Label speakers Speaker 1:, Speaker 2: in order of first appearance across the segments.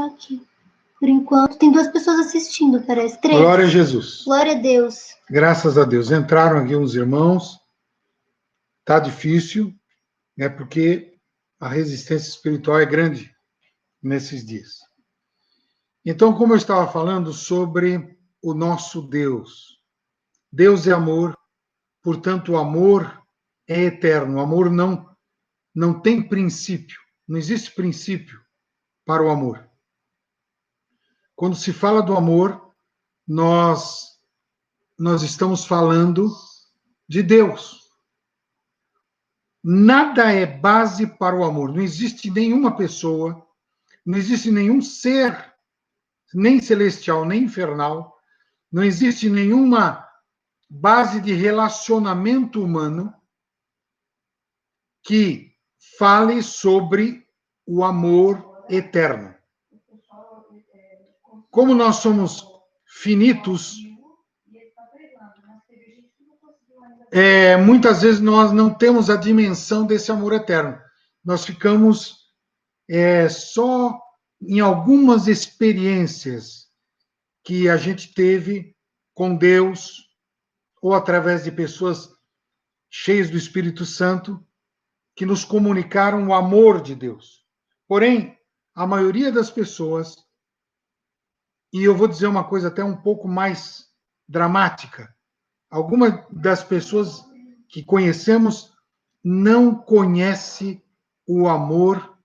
Speaker 1: Aqui. Por enquanto, tem 2 pessoas assistindo, parece. 3.
Speaker 2: Glória a Jesus.
Speaker 1: Glória a Deus.
Speaker 2: Graças a Deus. Entraram aqui uns irmãos. Tá difícil, né? Porque a resistência espiritual é grande nesses dias. Então, como eu estava falando sobre o nosso Deus. Deus é amor, portanto, o amor é eterno. O amor não tem princípio. Não existe princípio para o amor. Quando se fala do amor, nós estamos falando de Deus. Nada é base para o amor. Não existe nenhuma pessoa, não existe nenhum ser, nem celestial, nem infernal, não existe nenhuma base de relacionamento humano que fale sobre o amor eterno. Como nós somos finitos, muitas vezes nós não temos a dimensão desse amor eterno. Nós ficamos só em algumas experiências que a gente teve com Deus ou através de pessoas cheias do Espírito Santo que nos comunicaram o amor de Deus. Porém, a maioria das pessoas, e eu vou dizer uma coisa até um pouco mais dramática, algumas das pessoas que conhecemos não conhecem o amor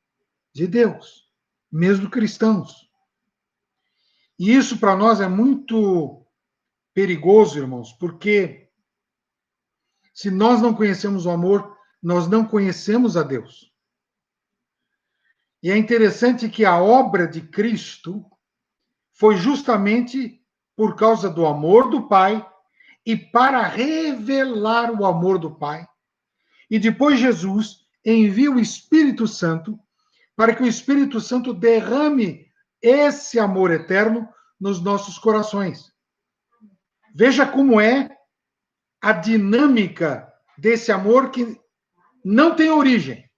Speaker 2: de Deus, mesmo cristãos. E isso para nós é muito perigoso, irmãos, porque se nós não conhecemos o amor, nós não conhecemos a Deus. E é interessante que a obra de Cristo foi justamente por causa do amor do Pai e para revelar o amor do Pai. E depois Jesus envia o Espírito Santo para que o Espírito Santo derrame esse amor eterno nos nossos corações. Veja como é a dinâmica desse amor que não tem origem.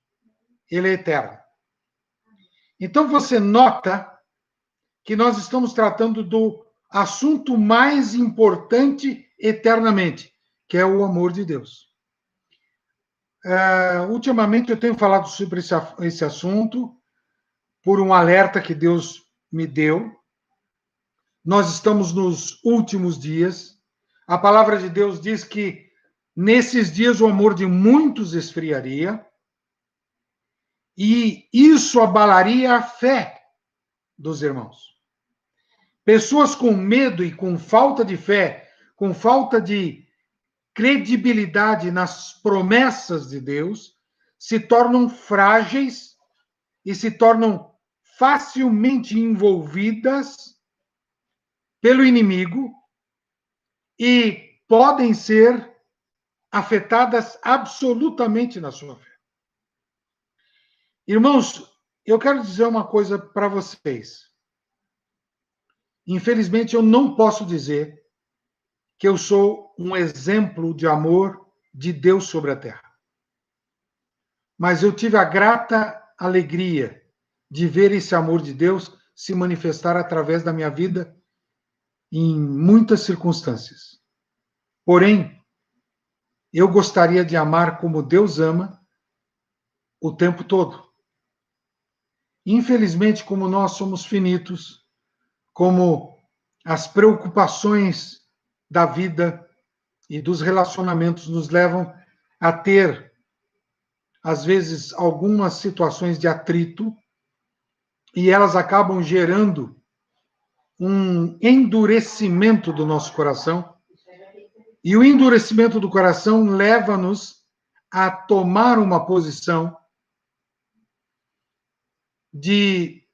Speaker 2: Ele é eterno. Então você nota que nós estamos tratando do assunto mais importante eternamente, que é o amor de Deus. Ultimamente eu tenho falado sobre esse assunto por um alerta que Deus me deu. Nós estamos nos últimos dias. A palavra de Deus diz que nesses dias o amor de muitos esfriaria e isso abalaria a fé dos irmãos. Pessoas com medo e com falta de fé, com falta de credibilidade nas promessas de Deus, se tornam frágeis e se tornam facilmente envolvidas pelo inimigo e podem ser afetadas absolutamente na sua fé. Irmãos, eu quero dizer uma coisa para vocês. Infelizmente, eu não posso dizer que eu sou um exemplo de amor de Deus sobre a terra. Mas eu tive a grata alegria de ver esse amor de Deus se manifestar através da minha vida em muitas circunstâncias. Porém, eu gostaria de amar como Deus ama o tempo todo. Infelizmente, como nós somos finitos, como as preocupações da vida e dos relacionamentos nos levam a ter, às vezes, algumas situações de atrito, e elas acabam gerando um endurecimento do nosso coração, e o endurecimento do coração leva-nos a tomar uma posição de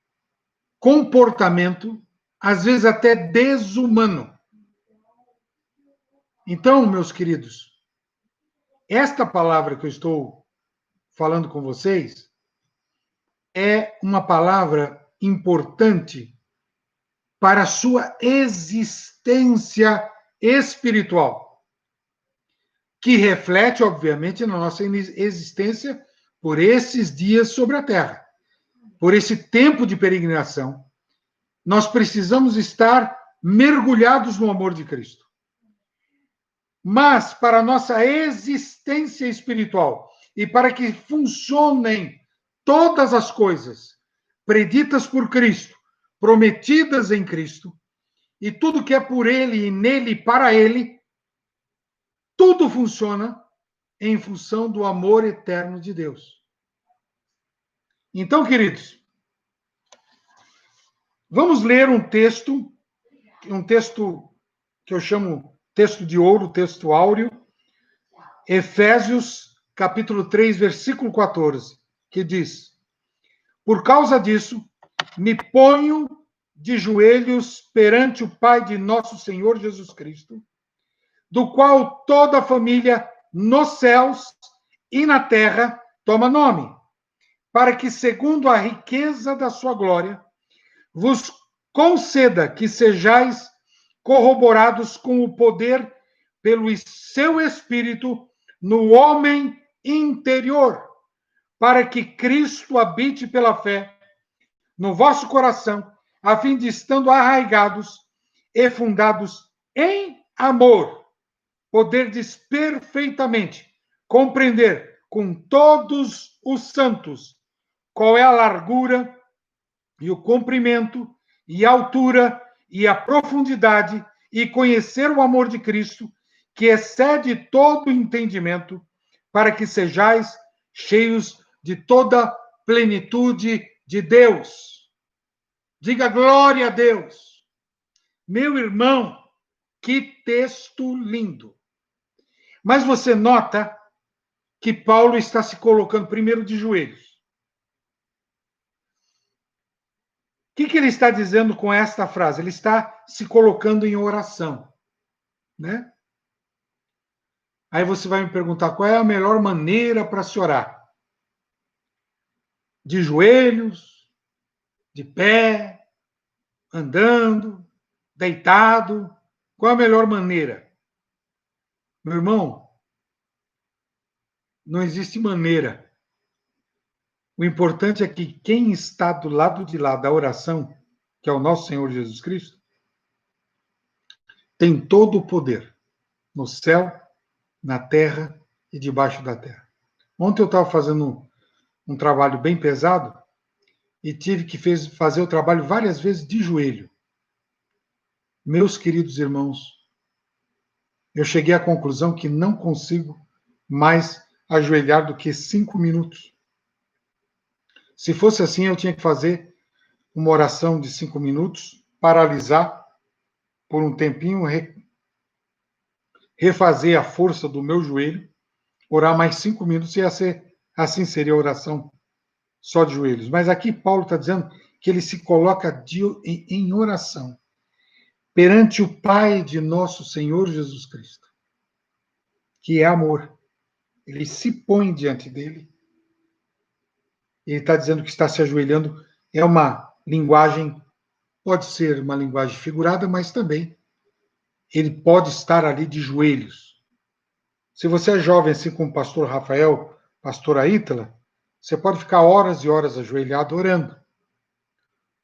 Speaker 2: comportamento, às vezes até desumano. Então, meus queridos, esta palavra que eu estou falando com vocês é uma palavra importante para a sua existência espiritual, que reflete, obviamente, na nossa existência por esses dias sobre a terra, por esse tempo de peregrinação, Nós precisamos estar mergulhados no amor de Cristo. Mas, para a nossa existência espiritual e para que funcionem todas as coisas preditas por Cristo, prometidas em Cristo, e tudo que é por Ele e nele e para Ele, tudo funciona em função do amor eterno de Deus. Então, queridos, vamos ler um texto que eu chamo texto de ouro, texto áureo, Efésios, capítulo 3, versículo 14, que diz: por causa disso, me ponho de joelhos perante o Pai de nosso Senhor Jesus Cristo, do qual toda a família nos céus e na terra toma nome, para que, segundo a riqueza da sua glória, vos conceda que sejais corroborados com o poder pelo seu Espírito no homem interior, para que Cristo habite pela fé no vosso coração, a fim de, estando arraigados e fundados em amor, poderdes perfeitamente compreender com todos os santos qual é a largura e o comprimento e a altura e a profundidade, e conhecer o amor de Cristo, que excede todo entendimento, para que sejais cheios de toda plenitude de Deus. Diga glória a Deus. Meu irmão, que texto lindo. Mas você nota que Paulo está se colocando primeiro de joelhos. O que ele está dizendo com esta frase? Ele está se colocando em oração, né? Aí você vai me perguntar qual é a melhor maneira para se orar? De joelhos, de pé, andando, deitado? Qual é a melhor maneira? Meu irmão, não existe maneira. O importante é que quem está do lado de lá da oração, que é o nosso Senhor Jesus Cristo, tem todo o poder no céu, na terra e debaixo da terra. Ontem eu estava fazendo um trabalho bem pesado e tive que fazer o trabalho várias vezes de joelho. Meus queridos irmãos, eu cheguei à conclusão que não consigo mais ajoelhar do que 5 minutos. Se fosse assim, eu tinha que fazer uma oração de 5 minutos, paralisar por um tempinho, refazer a força do meu joelho, orar mais 5 minutos e assim seria a oração só de joelhos. Mas aqui Paulo está dizendo que ele se coloca em oração perante o Pai de nosso Senhor Jesus Cristo, que é amor. Ele se põe diante dele. Ele está dizendo que está se ajoelhando. É uma linguagem, pode ser uma linguagem figurada, mas também ele pode estar ali de joelhos. Se você é jovem, assim como o pastor Rafael, pastor Aítala, você pode ficar horas e horas ajoelhado orando.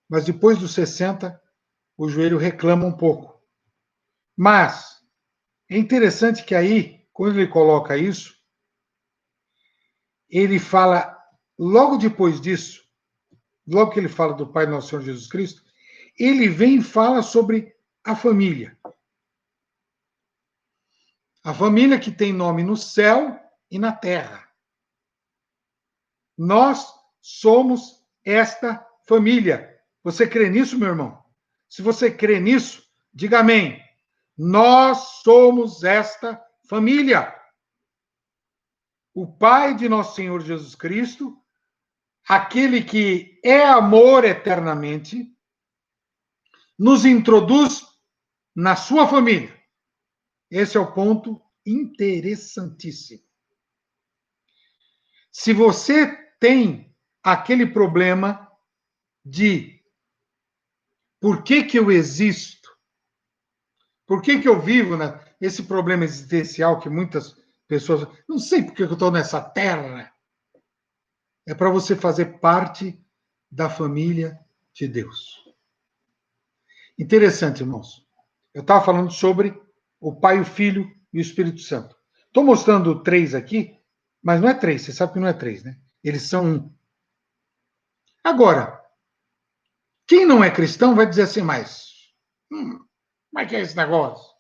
Speaker 2: Mas depois dos 60, o joelho reclama um pouco. Mas é interessante que aí, quando ele coloca isso, ele fala, logo depois disso, logo que ele fala do Pai Nosso Senhor Jesus Cristo, ele vem e fala sobre a família. A família que tem nome no céu e na terra. Nós somos esta família. Você crê nisso, meu irmão? Se você crê nisso, diga amém. Nós somos esta família. O Pai de nosso Senhor Jesus Cristo, aquele que é amor eternamente, nos introduz na sua família. Esse é o ponto interessantíssimo. Se você tem aquele problema de por que eu existo, por que eu vivo, né? Esse problema existencial que muitas pessoas, não sei por que eu estou nessa terra, é para você fazer parte da família de Deus. Interessante, irmãos. Eu estava falando sobre o Pai, o Filho e o Espírito Santo. Estou mostrando três aqui, mas não é três, você sabe que não é três, né? Eles são um. Agora, quem não é cristão vai dizer assim, mas como é que é esse negócio?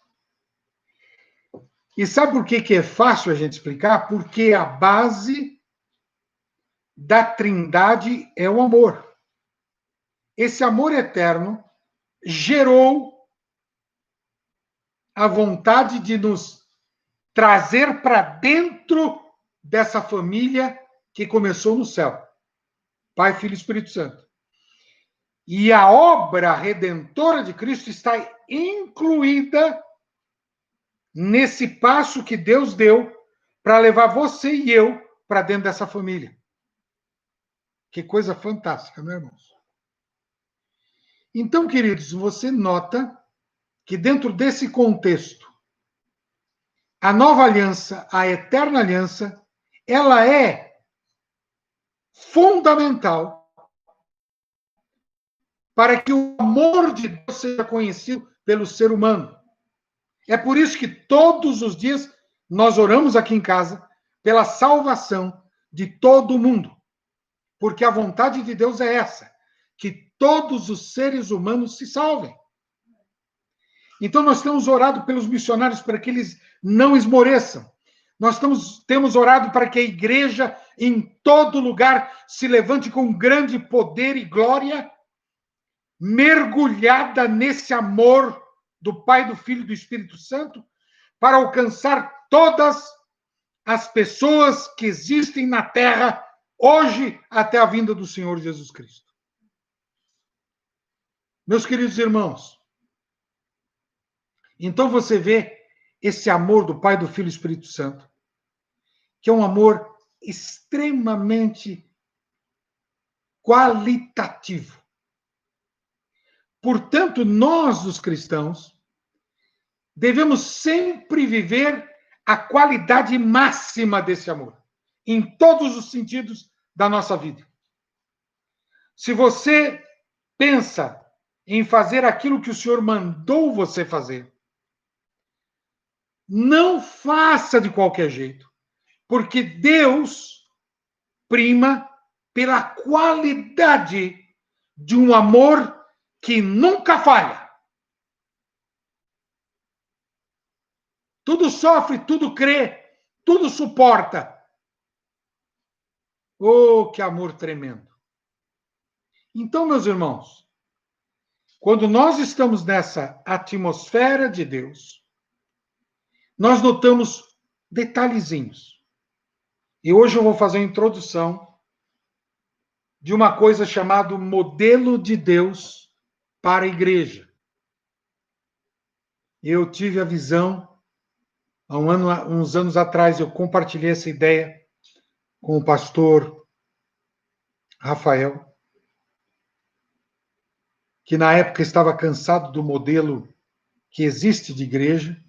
Speaker 2: E sabe por que é fácil a gente explicar? Porque a base da Trindade é o amor. Esse amor eterno gerou a vontade de nos trazer para dentro dessa família que começou no céu. Pai, Filho e Espírito Santo. E a obra redentora de Cristo está incluída nesse passo que Deus deu para levar você e eu para dentro dessa família. Que coisa fantástica, meus irmãos. Então, queridos, você nota que dentro desse contexto, a nova aliança, a eterna aliança, ela é fundamental para que o amor de Deus seja conhecido pelo ser humano. É por isso que todos os dias nós oramos aqui em casa pela salvação de todo mundo. Porque a vontade de Deus é essa, que todos os seres humanos se salvem. Então nós temos orado pelos missionários para que eles não esmoreçam. Nós temos orado para que a igreja em todo lugar se levante com grande poder e glória, mergulhada nesse amor do Pai, do Filho e do Espírito Santo, para alcançar todas as pessoas que existem na terra hoje até a vinda do Senhor Jesus Cristo. Meus queridos irmãos, então você vê esse amor do Pai, do Filho e do Espírito Santo, que é um amor extremamente qualitativo. Portanto, nós, os cristãos, devemos sempre viver a qualidade máxima desse amor, em todos os sentidos da nossa vida. Se você pensa em fazer aquilo que o Senhor mandou você fazer, não faça de qualquer jeito, porque Deus prima pela qualidade de um amor que nunca falha. Tudo sofre, tudo crê, tudo suporta. Oh, que amor tremendo. Então, meus irmãos, quando nós estamos nessa atmosfera de Deus, nós notamos detalhezinhos. E hoje eu vou fazer a introdução de uma coisa chamada modelo de Deus para a igreja. Eu tive a visão, há uns anos atrás, eu compartilhei essa ideia com o pastor Rafael, que na época estava cansado do modelo que existe de igreja.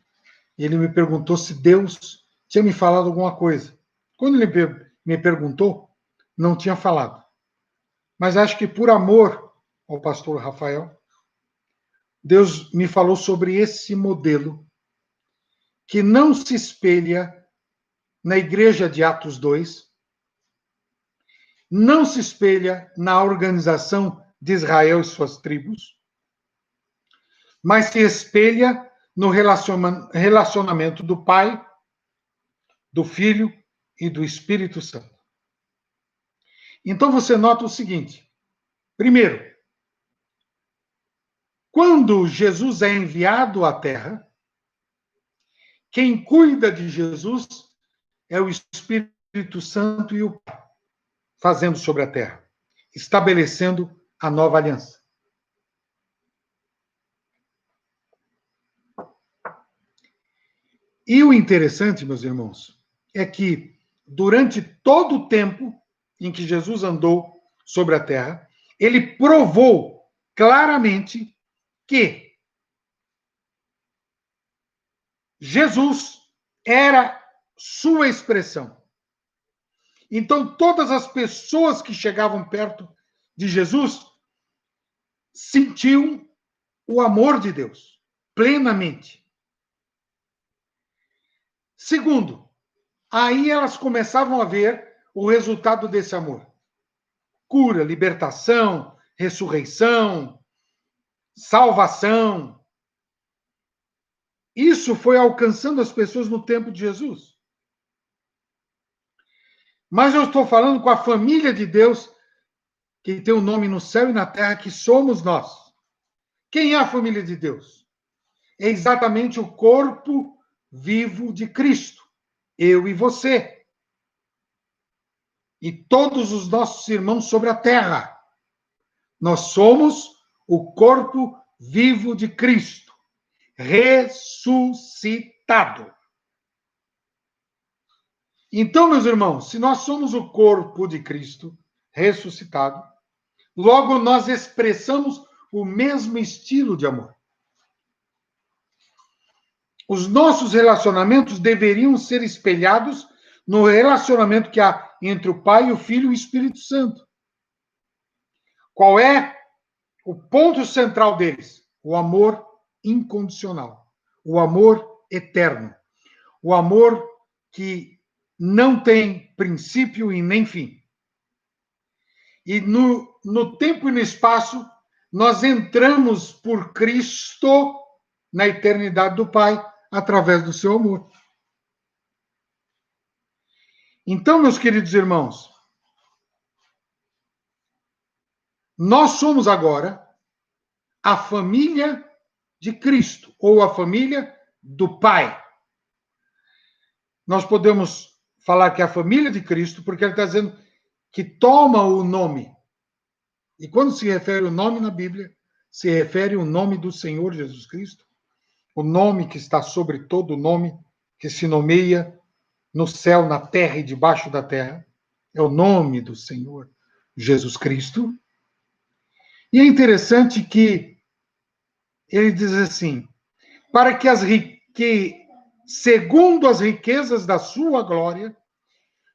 Speaker 2: Ele me perguntou se Deus tinha me falado alguma coisa. Quando ele me perguntou, não tinha falado. Mas acho que por amor ao pastor Rafael, Deus me falou sobre esse modelo que não se espelha na igreja de Atos 2, não se espelha na organização de Israel e suas tribos, mas se espelha no relacionamento do Pai, do Filho e do Espírito Santo. Então você nota o seguinte: primeiro, quando Jesus é enviado à Terra, quem cuida de Jesus é o Espírito Santo e o Pai, fazendo sobre a Terra, estabelecendo a nova aliança. E o interessante, meus irmãos, é que durante todo o tempo em que Jesus andou sobre a terra, ele provou claramente que Jesus era sua expressão. Então, todas as pessoas que chegavam perto de Jesus sentiam o amor de Deus, plenamente. Segundo, aí elas começavam a ver o resultado desse amor. Cura, libertação, ressurreição, salvação. Isso foi alcançando as pessoas no tempo de Jesus. Mas eu estou falando com a família de Deus, que tem o um nome no céu e na terra, que somos nós. Quem é a família de Deus? É exatamente o corpo vivo de Cristo. Eu e você. E todos os nossos irmãos sobre a terra. Nós somos o corpo vivo de Cristo, ressuscitado. Então, meus irmãos, se nós somos o corpo de Cristo, ressuscitado, logo nós expressamos o mesmo estilo de amor. Os nossos relacionamentos deveriam ser espelhados no relacionamento que há entre o Pai, o Filho e o Espírito Santo. Qual é o ponto central deles? O amor incondicional, o amor eterno, o amor que não tem princípio e nem fim. E no tempo e no espaço, nós entramos por Cristo na eternidade do Pai, através do seu amor. Então, meus queridos irmãos, nós somos agora a família de Cristo, ou a família do Pai. Nós podemos falar que é a família de Cristo, porque ele está dizendo que toma o nome. E quando se refere ao nome na Bíblia, se refere ao nome do Senhor Jesus Cristo, o nome que está sobre todo nome, que se nomeia no céu, na terra e debaixo da terra. É o nome do Senhor Jesus Cristo. E é interessante que ele diz assim, para que segundo as riquezas da sua glória,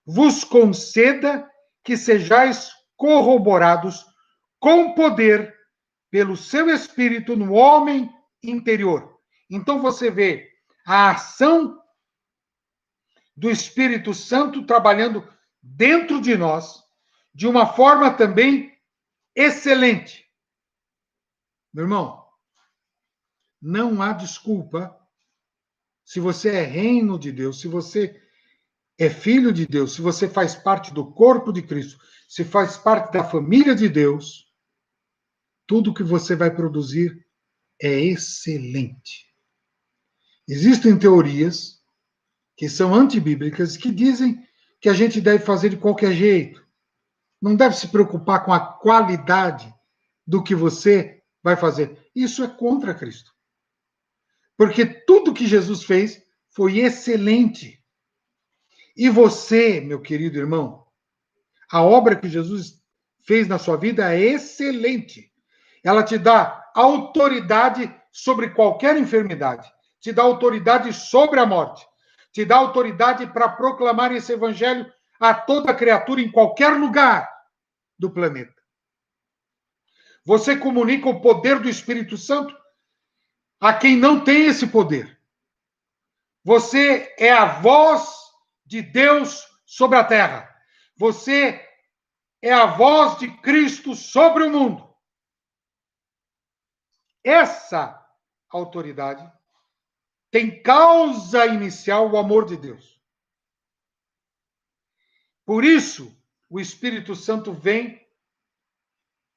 Speaker 2: vos conceda que sejais corroborados com poder pelo seu Espírito no homem interior. Então você vê a ação do Espírito Santo trabalhando dentro de nós de uma forma também excelente. Meu irmão, não há desculpa se você é reino de Deus, se você é filho de Deus, se você faz parte do corpo de Cristo, se faz parte da família de Deus, tudo que você vai produzir é excelente. Existem teorias que são antibíblicas que dizem que a gente deve fazer de qualquer jeito. Não deve se preocupar com a qualidade do que você vai fazer. Isso é contra Cristo. Porque tudo que Jesus fez foi excelente. E você, meu querido irmão, a obra que Jesus fez na sua vida é excelente. Ela te dá autoridade sobre qualquer enfermidade, te dá autoridade sobre a morte, te dá autoridade para proclamar esse evangelho a toda criatura em qualquer lugar do planeta. Você comunica o poder do Espírito Santo a quem não tem esse poder. Você é a voz de Deus sobre a terra. Você é a voz de Cristo sobre o mundo. Essa autoridade tem causa inicial o amor de Deus. Por isso, o Espírito Santo vem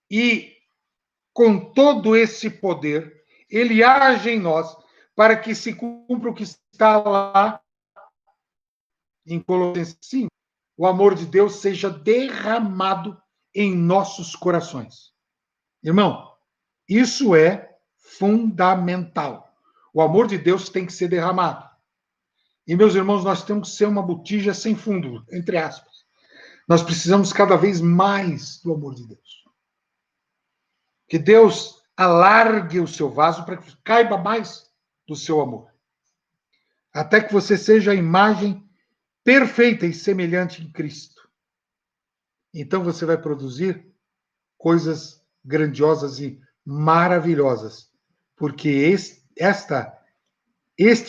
Speaker 2: e, com todo esse poder, ele age em nós para que se cumpra o que está lá em Colossenses 5. O amor de Deus seja derramado em nossos corações. Irmão, isso é fundamental. O amor de Deus tem que ser derramado. E, meus irmãos, nós temos que ser uma botija sem fundo, entre aspas. Nós precisamos cada vez mais do amor de Deus. Que Deus alargue o seu vaso para que caiba mais do seu amor. Até que você seja a imagem perfeita e semelhante em Cristo. Então você vai produzir coisas grandiosas e maravilhosas Porque este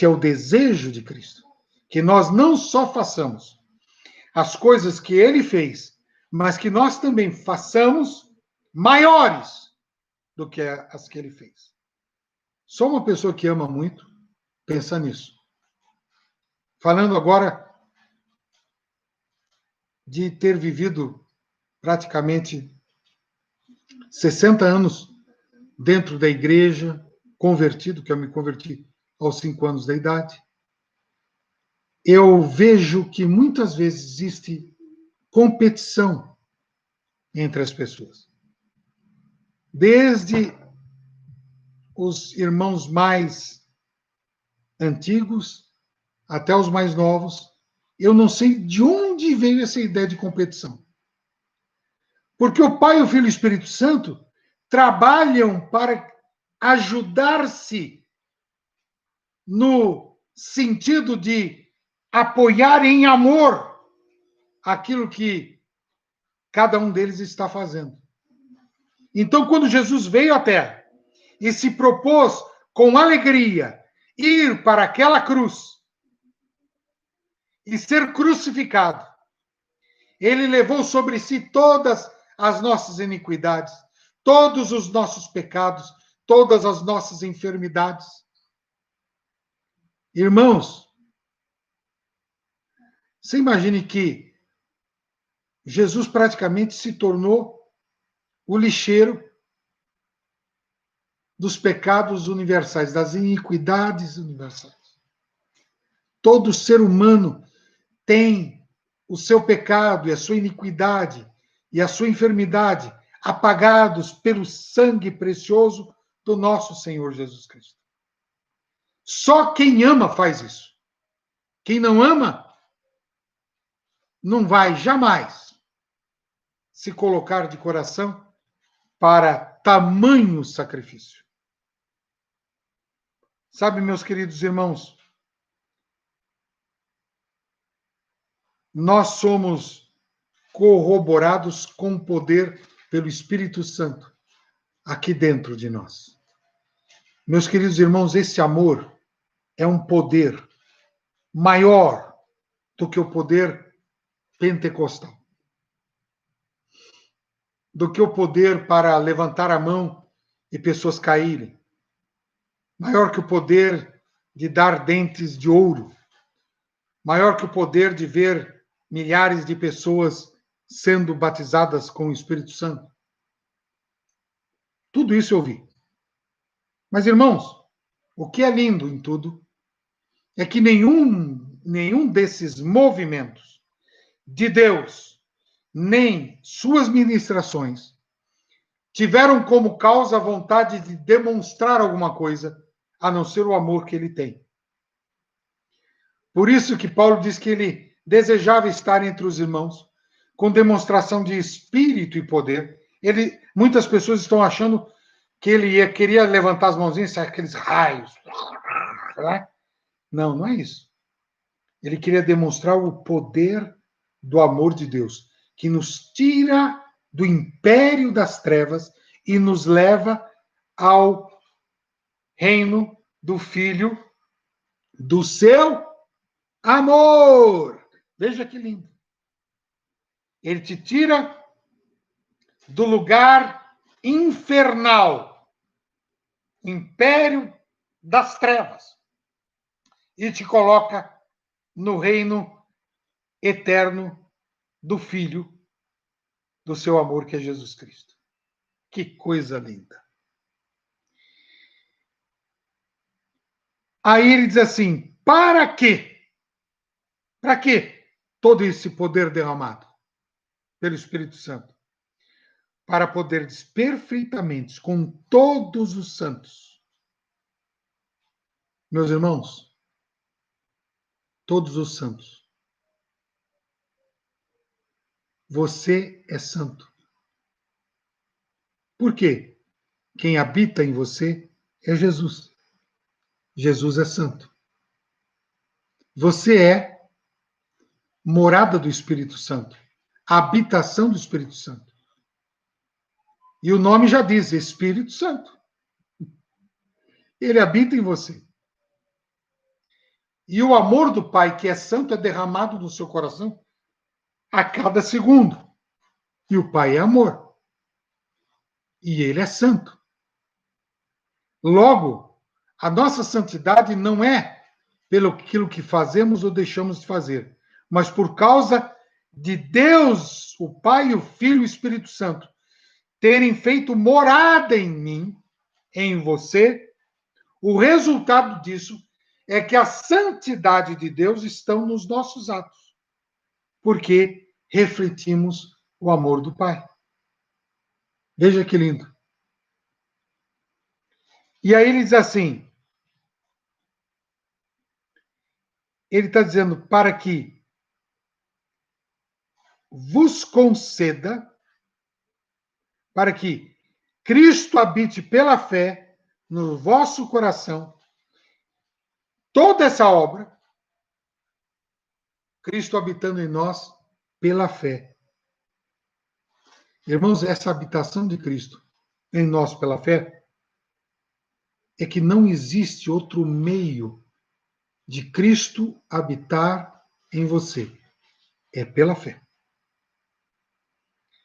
Speaker 2: é o desejo de Cristo, que nós não só façamos as coisas que ele fez, mas que nós também façamos maiores do que as que ele fez. Só uma pessoa que ama muito pensa nisso. Falando agora de ter vivido praticamente 60 anos dentro da igreja, convertido, que eu me converti aos 5 anos da idade, eu vejo que muitas vezes existe competição entre as pessoas. Desde os irmãos mais antigos até os mais novos, eu não sei de onde veio essa ideia de competição. Porque o Pai, o Filho e o Espírito Santo trabalham para ajudar-se no sentido de apoiar em amor aquilo que cada um deles está fazendo. Então, quando Jesus veio à Terra e se propôs com alegria ir para aquela cruz e ser crucificado, ele levou sobre si todas as nossas iniquidades, todos os nossos pecados, todas as nossas enfermidades. Irmãos, você imagine que Jesus praticamente se tornou o lixeiro dos pecados universais, das iniquidades universais. Todo ser humano tem o seu pecado e a sua iniquidade e a sua enfermidade apagados pelo sangue precioso do nosso Senhor Jesus Cristo. Só quem ama faz isso. Quem não ama não vai jamais se colocar de coração para tamanho sacrifício. Sabe, meus queridos irmãos, nós somos corroborados com o poder pelo Espírito Santo aqui dentro de nós. Meus queridos irmãos, esse amor é um poder maior do que o poder pentecostal, do que o poder para levantar a mão e pessoas caírem, maior que o poder de dar dentes de ouro, maior que o poder de ver milhares de pessoas sendo batizadas com o Espírito Santo. Tudo isso eu vi. Mas, irmãos, o que é lindo em tudo é que nenhum desses movimentos de Deus, nem suas ministrações, tiveram como causa a vontade de demonstrar alguma coisa, a não ser o amor que ele tem. Por isso que Paulo diz que ele desejava estar entre os irmãos, com demonstração de espírito e poder. Muitas pessoas estão achando que ele queria levantar as mãozinhas e sair aqueles raios. Né? Não, não é isso. Ele queria demonstrar o poder do amor de Deus, que nos tira do império das trevas e nos leva ao reino do Filho do seu amor. Veja que lindo. Ele te tira do lugar infernal, império das trevas, e te coloca no reino eterno do Filho do seu amor, que é Jesus Cristo. Que coisa linda. Aí ele diz assim, para quê? Para quê todo esse poder derramado pelo Espírito Santo? Para poderes perfeitamente com todos os santos. Meus irmãos, todos os santos. Você é santo. Por quê? Quem habita em você é Jesus. Jesus é santo. Você é morada do Espírito Santo, a habitação do Espírito Santo. E o nome já diz, Espírito Santo. ele habita em você. E o amor do Pai, que é santo, é derramado no seu coração a cada segundo. E o Pai é amor. E ele é santo. Logo, a nossa santidade não é pelo aquilo que fazemos ou deixamos de fazer, mas por causa de Deus, o Pai, o Filho e o Espírito Santo, terem feito morada em mim, em você. O resultado disso é que a santidade de Deus está nos nossos atos, porque refletimos o amor do Pai. Veja que lindo. E aí ele diz assim, ele está dizendo, para que vos conceda, para que Cristo habite pela fé no vosso coração, toda essa obra, Cristo habitando em nós pela fé. Irmãos, essa habitação de Cristo em nós pela fé é que não existe outro meio de Cristo habitar em você. É pela fé.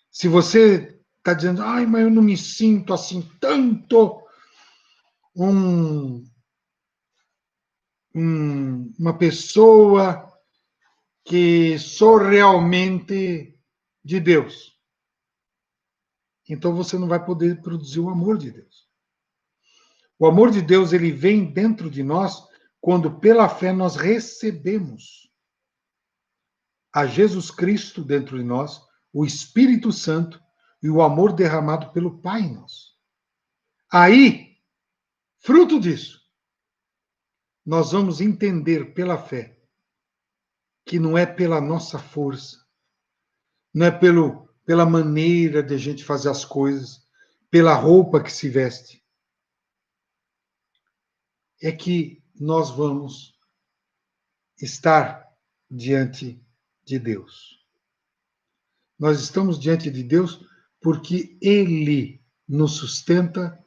Speaker 2: Se você está dizendo, ai, mas eu não me sinto assim tanto uma pessoa que sou realmente de Deus. Então você não vai poder produzir o amor de Deus. O amor de Deus, ele vem dentro de nós quando pela fé nós recebemos a Jesus Cristo dentro de nós, o Espírito Santo e o amor derramado pelo Pai em nós. Aí, fruto disso, nós vamos entender pela fé que não é pela nossa força, não é pela maneira de a gente fazer as coisas, pela roupa que se veste, é que nós vamos estar diante de Deus. Nós estamos diante de Deus porque Ele nos sustenta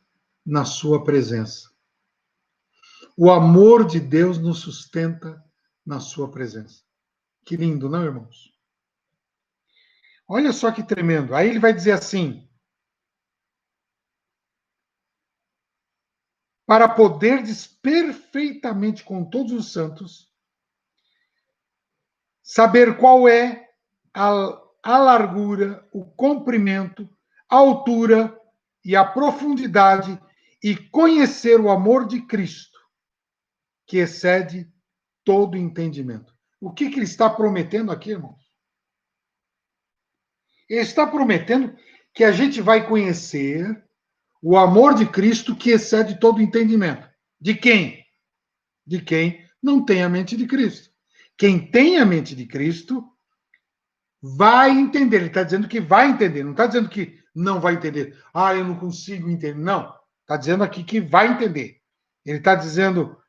Speaker 2: na sua presença. O amor de Deus nos sustenta na sua presença. Que lindo, não, irmãos? Olha só que tremendo. Aí ele vai dizer assim: para poderdes perfeitamente com todos os santos saber qual é a largura, o comprimento, a altura e a profundidade e conhecer o amor de Cristo, que excede todo entendimento. O que ele está prometendo aqui, irmãos? Ele está prometendo que a gente vai conhecer o amor de Cristo que excede todo entendimento. De quem? De quem não tem a mente de Cristo. Quem tem a mente de Cristo vai entender. Ele está dizendo que vai entender, não está dizendo que não vai entender. Ah, eu não consigo entender. Não. Está dizendo aqui que vai entender. Ele está dizendo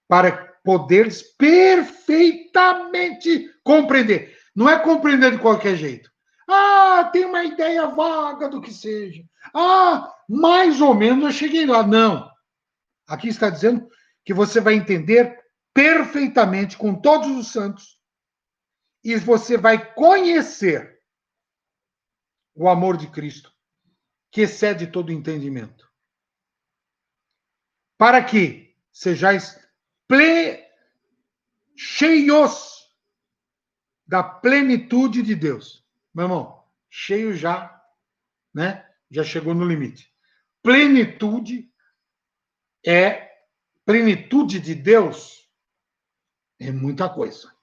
Speaker 2: para poderes perfeitamente compreender. Não é compreender de qualquer jeito. Ah, tem uma ideia vaga do que seja. Ah, mais ou menos eu cheguei lá. Não. Aqui está dizendo que você vai entender perfeitamente com todos os santos e você vai conhecer o amor de Cristo, que excede todo entendimento. Para que sejais cheios da plenitude de Deus. Meu irmão, cheio já, né? Já chegou no limite. Plenitude de Deus é muita coisa.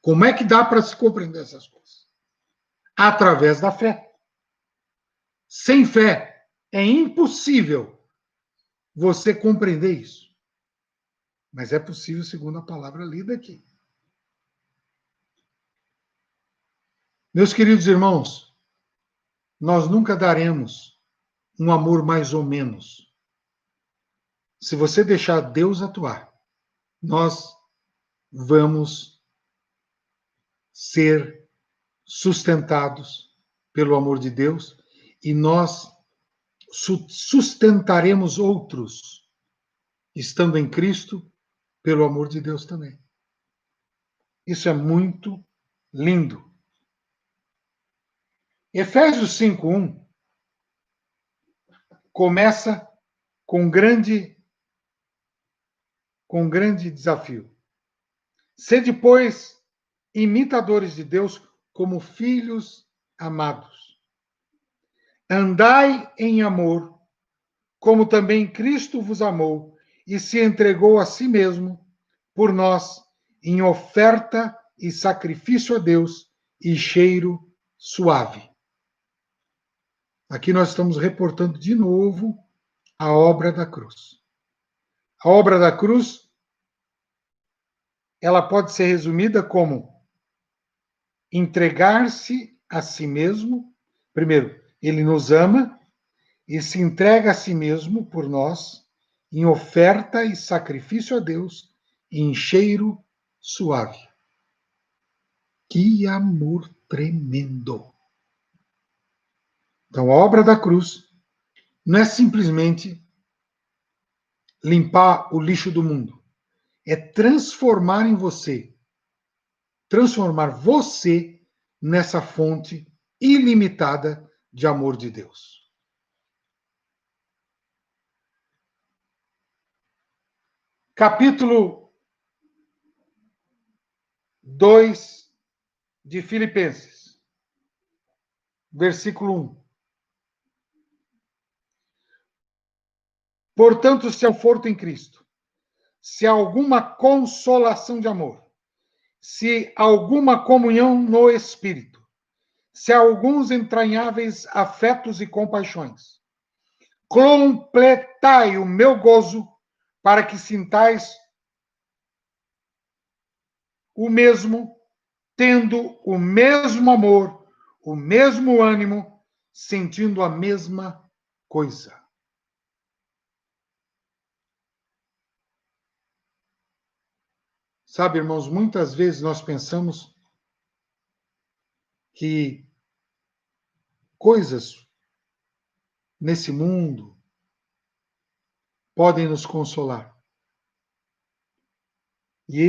Speaker 2: Como é que dá para se compreender essas coisas? Através da fé. Sem fé é impossível você compreender isso. Mas é possível segundo a palavra lida aqui. Meus queridos irmãos, nós nunca daremos um amor mais ou menos. Se você deixar Deus atuar, nós vamos ser sustentados pelo amor de Deus e nós sustentaremos outros estando em Cristo, pelo amor de Deus também. Isso é muito lindo. Efésios 5:1 começa com um grande desafio. Sede, pois, imitadores de Deus como filhos amados. Andai em amor, como também Cristo vos amou e se entregou a si mesmo por nós, em oferta e sacrifício a Deus e cheiro suave. Aqui nós estamos reportando de novo a obra da cruz. A obra da cruz, ela pode ser resumida como entregar-se a si mesmo. Primeiro, ele nos ama e se entrega a si mesmo por nós, em oferta e sacrifício a Deus, em cheiro suave. Que amor tremendo! Então, a obra da cruz não é simplesmente limpar o lixo do mundo. É transformar você nessa fonte ilimitada de amor de Deus. Capítulo 2 de Filipenses, versículo 1. Portanto, se há conforto em Cristo, se há alguma consolação de amor, se há alguma comunhão no Espírito, se há alguns entranháveis afetos e compaixões, completai o meu gozo para que sintais o mesmo, tendo o mesmo amor, o mesmo ânimo, sentindo a mesma coisa. Sabe, irmãos, muitas vezes nós pensamos que coisas nesse mundo podem nos consolar. E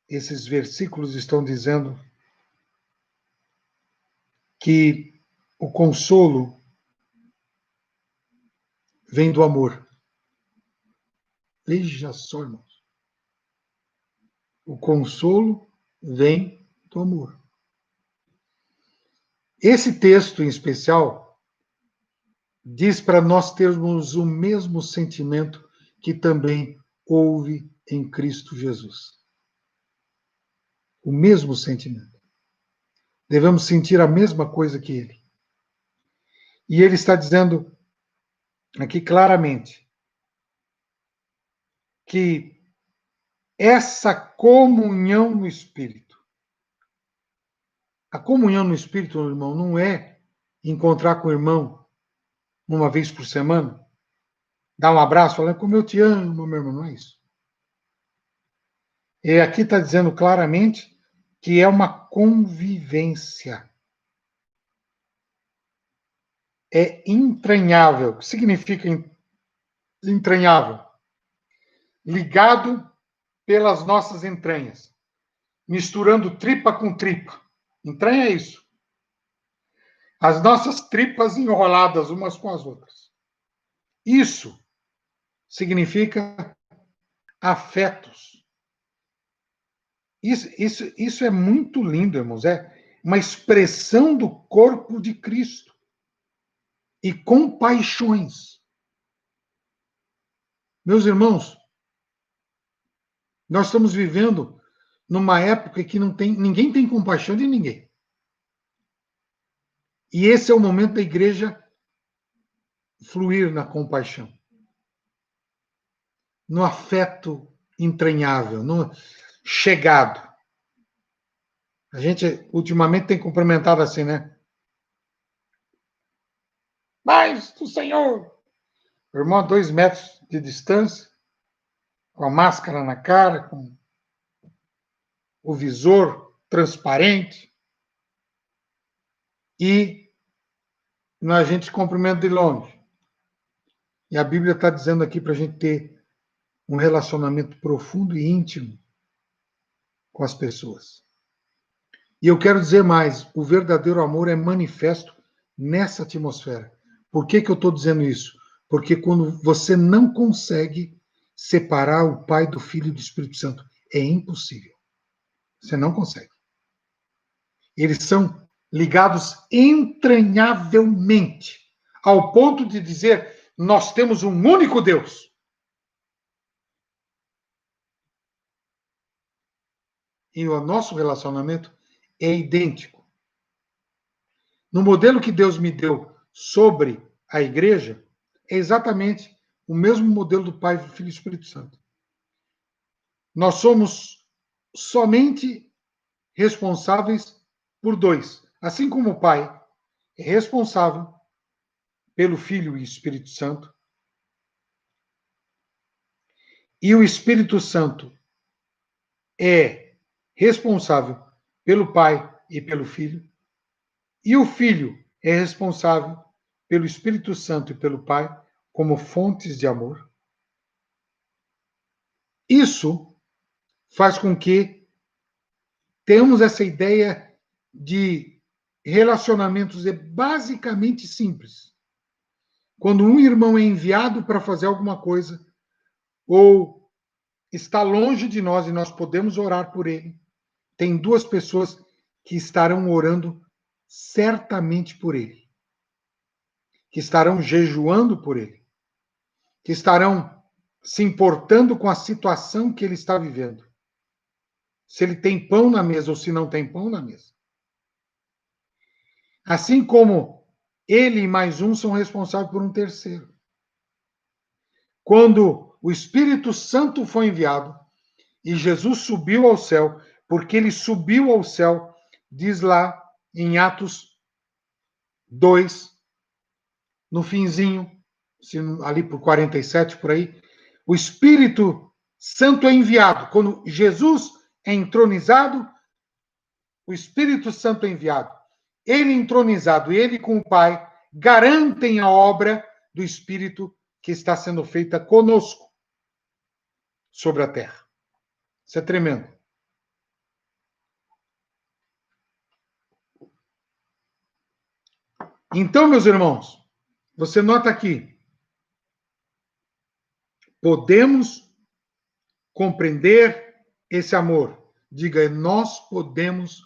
Speaker 2: esses versículos estão dizendo que o consolo vem do amor. Veja só, irmãos. O consolo vem do amor. Esse texto em especial diz para nós termos o mesmo sentimento que também houve em Cristo Jesus. O mesmo sentimento. Devemos sentir a mesma coisa que ele. E ele está dizendo aqui claramente que essa comunhão no Espírito, a comunhão no Espírito, meu irmão, não é encontrar com o irmão uma vez por semana, dar um abraço, falar como eu te amo, meu irmão, não é isso. E aqui está dizendo claramente que é uma convivência. É entranhável. O que significa entranhável? Ligado pelas nossas entranhas, misturando tripa com tripa. Entranha é isso. As nossas tripas enroladas umas com as outras. Isso significa afetos. Isso é muito lindo, irmãos. É uma expressão do corpo de Cristo. E compaixões. Meus irmãos, nós estamos vivendo numa época que ninguém tem compaixão de ninguém. E esse é o momento da igreja fluir na compaixão, no afeto entranhável, no chegado. A gente, ultimamente, tem cumprimentado assim, né? Paz do Senhor! O irmão a 2 metros de distância, com a máscara na cara, com o visor transparente, e a gente cumprimenta de longe. E a Bíblia está dizendo aqui para a gente ter um relacionamento profundo e íntimo com as pessoas. E eu quero dizer mais, o verdadeiro amor é manifesto nessa atmosfera. Por que eu estou dizendo isso? Porque quando você não consegue separar o Pai do Filho e do Espírito Santo, é impossível. Você não consegue. Eles são ligados entranhavelmente, ao ponto de dizer, nós temos um único Deus. E o nosso relacionamento é idêntico. No modelo que Deus me deu sobre a igreja, é exatamente o mesmo modelo do Pai, Filho e Espírito Santo. Nós somos somente responsáveis por dois. Assim como o Pai é responsável pelo Filho e Espírito Santo, e o Espírito Santo é responsável pelo Pai e pelo Filho, e o Filho é responsável pelo Espírito Santo e pelo Pai como fontes de amor. Isso faz com que tenhamos essa ideia de relacionamentos basicamente simples. Quando um irmão é enviado para fazer alguma coisa, ou está longe de nós e nós podemos orar por ele, tem duas pessoas que estarão orando certamente por ele, que estarão jejuando por ele, que estarão se importando com a situação que ele está vivendo. Se ele tem pão na mesa ou se não tem pão na mesa. Assim como ele e mais um são responsáveis por um terceiro. Quando o Espírito Santo foi enviado e Jesus subiu ao céu, porque ele subiu ao céu, diz lá em Atos 2, no finzinho, ali por 47, por aí, o Espírito Santo é enviado. Quando Jesus é entronizado, o Espírito Santo é enviado. Ele entronizado, ele com o Pai, garantem a obra do Espírito que está sendo feita conosco sobre a terra. Isso é tremendo. Então, meus irmãos, você nota aqui, podemos compreender esse amor. Diga, nós podemos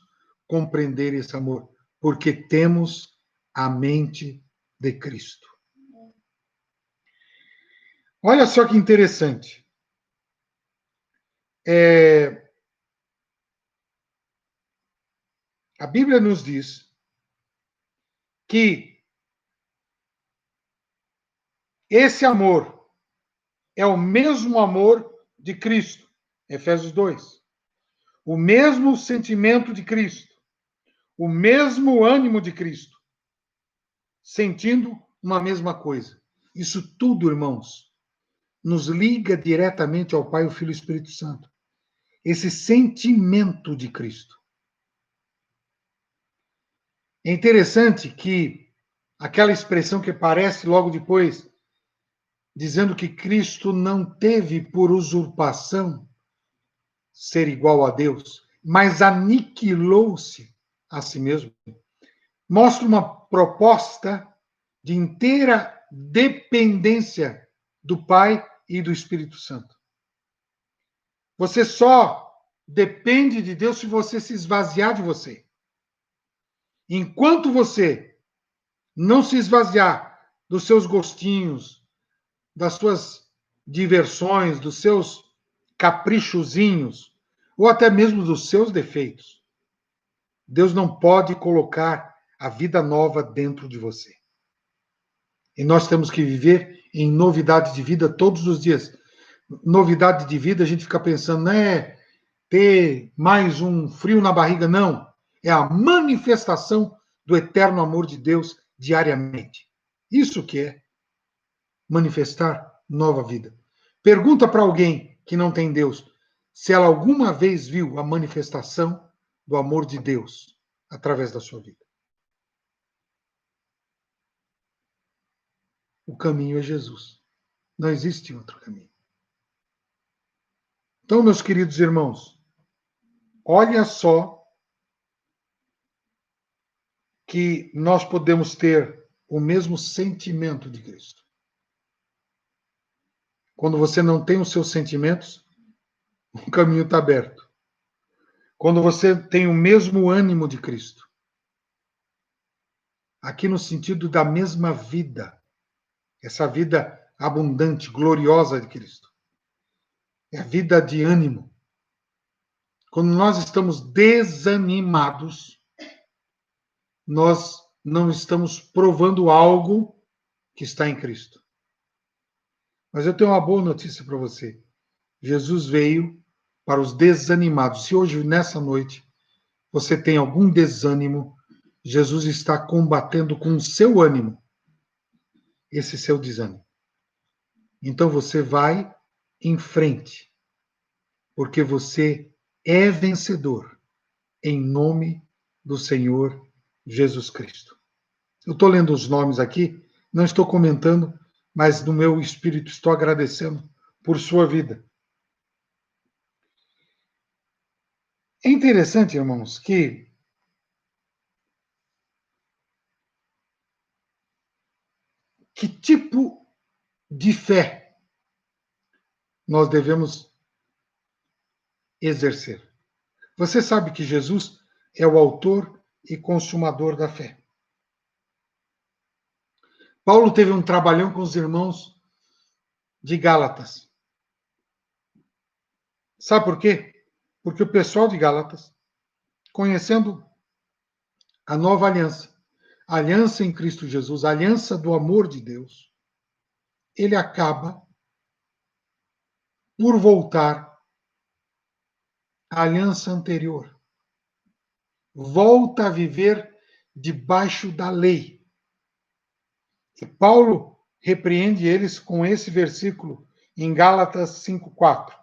Speaker 2: compreender esse amor, porque temos a mente de Cristo. Olha só que interessante. A Bíblia nos diz que esse amor é o mesmo amor de Cristo. Efésios 2. O mesmo sentimento de Cristo. O mesmo ânimo de Cristo. Sentindo uma mesma coisa. Isso tudo, irmãos, nos liga diretamente ao Pai, o Filho e o Espírito Santo. Esse sentimento de Cristo. É interessante que aquela expressão que aparece logo depois, dizendo que Cristo não teve por usurpação ser igual a Deus, mas aniquilou-se a si mesmo, mostra uma proposta de inteira dependência do Pai e do Espírito Santo. Você só depende de Deus se você se esvaziar de você. Enquanto você não se esvaziar dos seus gostinhos, das suas diversões, dos seus caprichozinhos, ou até mesmo dos seus defeitos, Deus não pode colocar a vida nova dentro de você. E nós temos que viver em novidade de vida todos os dias. Novidade de vida, a gente fica pensando, não é ter mais um frio na barriga, não. É a manifestação do eterno amor de Deus diariamente. Isso que é manifestar nova vida. Pergunta para alguém que não tem Deus se ela alguma vez viu a manifestação do amor de Deus através da sua vida. O caminho é Jesus. Não existe outro caminho. Então, meus queridos irmãos, olha só que nós podemos ter o mesmo sentimento de Cristo. Quando você não tem os seus sentimentos, o caminho está aberto. Quando você tem o mesmo ânimo de Cristo, aqui no sentido da mesma vida, essa vida abundante, gloriosa de Cristo, é a vida de ânimo. Quando nós estamos desanimados, nós não estamos provando algo que está em Cristo. Mas eu tenho uma boa notícia para você. Jesus veio para os desanimados. Se hoje, nessa noite, você tem algum desânimo, Jesus está combatendo com o seu ânimo esse seu desânimo. Então você vai em frente, porque você é vencedor em nome do Senhor Jesus Cristo. Eu estou lendo os nomes aqui, não estou comentando, mas no meu espírito estou agradecendo por sua vida. É interessante, irmãos, que tipo de fé nós devemos exercer? Você sabe que Jesus é o autor e consumador da fé. Paulo teve um trabalhão com os irmãos de Gálatas. Sabe por quê? Porque o pessoal de Gálatas, conhecendo a nova aliança, a aliança em Cristo Jesus, a aliança do amor de Deus, ele acaba por voltar à aliança anterior. Volta a viver debaixo da lei. E Paulo repreende eles com esse versículo em Gálatas 5:4.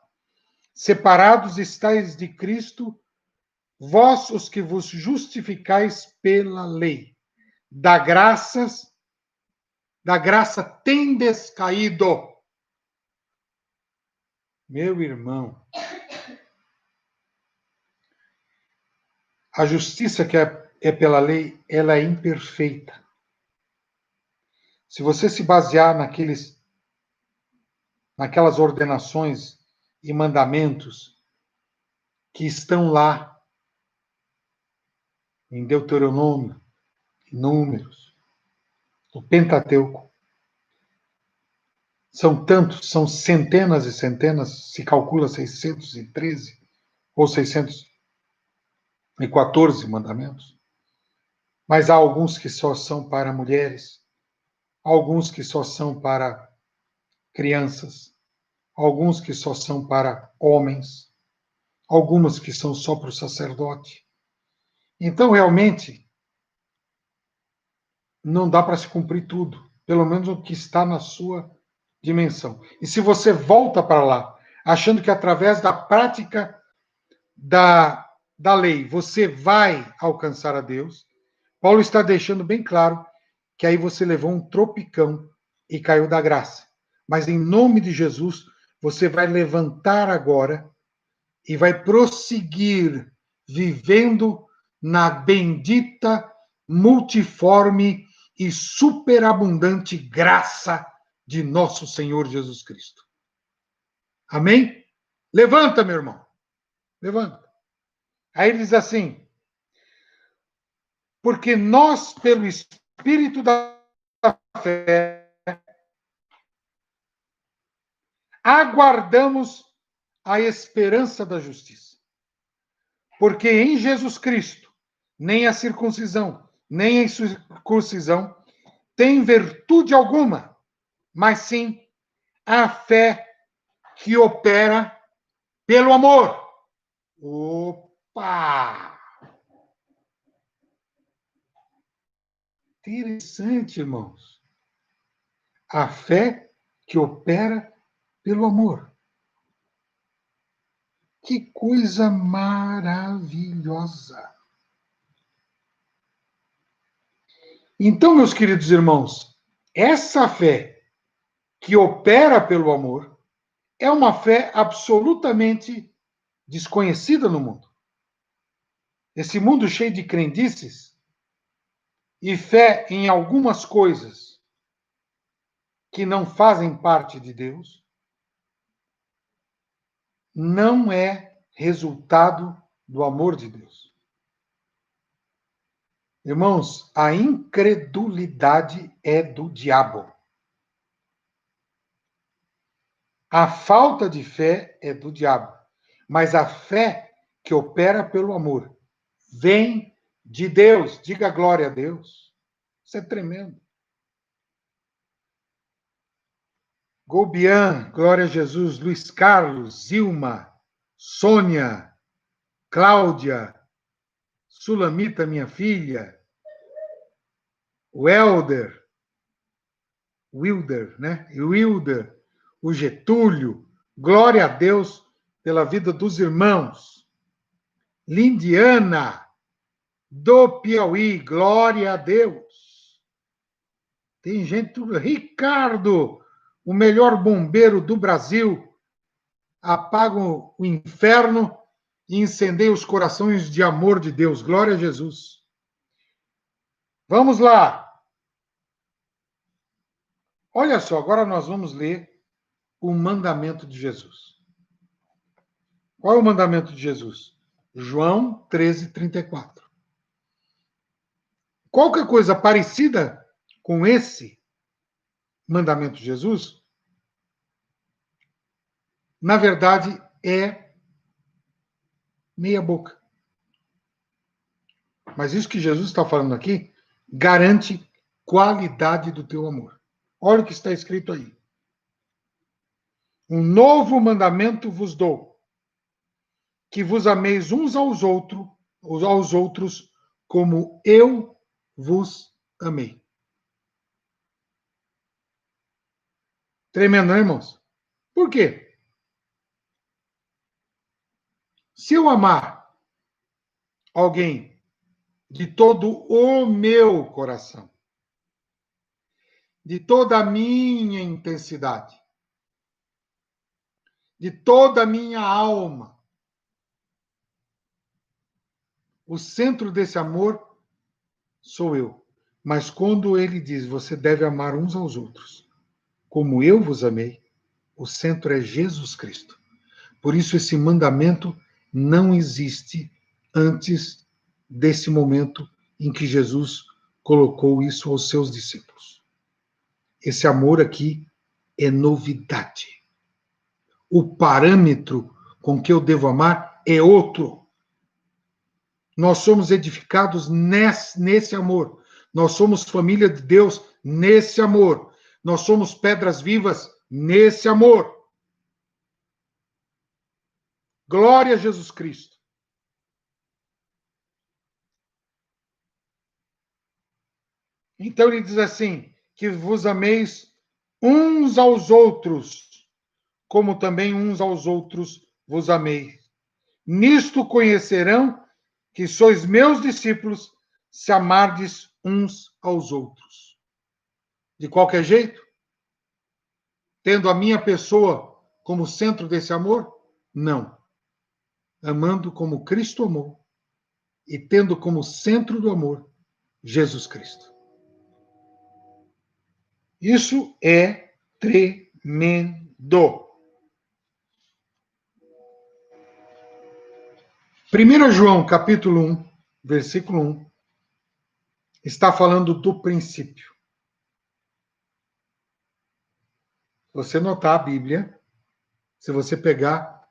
Speaker 2: Separados estáis de Cristo, vós os que vos justificais pela lei. Da graça tendes caído. Meu irmão, a justiça que é pela lei, ela é imperfeita. Se você se basear naquelas ordenações e mandamentos que estão lá em Deuteronômio, em Números, no Pentateuco, são tantos, são centenas e centenas, se calcula 613 ou 614 mandamentos. Mas há alguns que só são para mulheres, alguns que só são para crianças, alguns que só são para homens, algumas que são só para o sacerdote. Então, realmente, não dá para se cumprir tudo, pelo menos o que está na sua dimensão. E se você volta para lá, achando que através da prática da lei você vai alcançar a Deus, Paulo está deixando bem claro que aí você levou um tropicão e caiu da graça. Mas em nome de Jesus, você vai levantar agora e vai prosseguir vivendo na bendita, multiforme e superabundante graça de nosso Senhor Jesus Cristo. Amém? Levanta, meu irmão. Levanta. Aí ele diz assim: porque nós, pelo Espírito da fé, aguardamos a esperança da justiça. Porque em Jesus Cristo, nem a circuncisão, nem a incircuncisão tem virtude alguma, mas sim a fé que opera pelo amor. Opa! Interessante, irmãos. A fé que opera pelo amor. Que coisa maravilhosa! Então, meus queridos irmãos, essa fé que opera pelo amor, é uma fé absolutamente desconhecida no mundo. Esse mundo cheio de crendices e fé em algumas coisas que não fazem parte de Deus, não é resultado do amor de Deus. Irmãos, a incredulidade é do diabo. A falta de fé é do diabo. Mas a fé que opera pelo amor vem de Deus. Diga glória a Deus. Isso é tremendo. Golbian, glória a Jesus, Luiz Carlos, Zilma, Sônia, Cláudia, Sulamita, minha filha, Wilder, né? Wilder, o Getúlio, glória a Deus pela vida dos irmãos. Lindiana, do Piauí, glória a Deus. Tem gente, Ricardo, o melhor bombeiro do Brasil, apaga o inferno e incendeia os corações de amor de Deus. Glória a Jesus. Vamos lá. Olha só, agora nós vamos ler o mandamento de Jesus. Qual é o mandamento de Jesus? João 13:34. Qualquer coisa parecida com esse mandamento de Jesus, na verdade, é meia boca. Mas isso que Jesus está falando aqui garante qualidade do teu amor. Olha o que está escrito aí. Um novo mandamento vos dou, que vos ameis uns aos outros, como eu vos amei. Tremendo, né, irmãos? Por quê? Se eu amar alguém de todo o meu coração, de toda a minha intensidade, de toda a minha alma, o centro desse amor sou eu. Mas quando ele diz, você deve amar uns aos outros, como eu vos amei, o centro é Jesus Cristo. Por isso esse mandamento não existe antes desse momento em que Jesus colocou isso aos seus discípulos. Esse amor aqui é novidade. O parâmetro com que eu devo amar é outro. Nós somos edificados nesse amor. Nós somos família de Deus nesse amor. Nós somos pedras vivas nesse amor. Glória a Jesus Cristo. Então ele diz assim, que vos ameis uns aos outros, como também uns aos outros vos amei. Nisto conhecerão que sois meus discípulos, se amardes uns aos outros. De qualquer jeito? Tendo a minha pessoa como centro desse amor? Não. Amando como Cristo amou e tendo como centro do amor Jesus Cristo. Isso é tremendo. 1 João, capítulo 1, versículo 1, está falando do princípio. Se você notar a Bíblia, se você pegar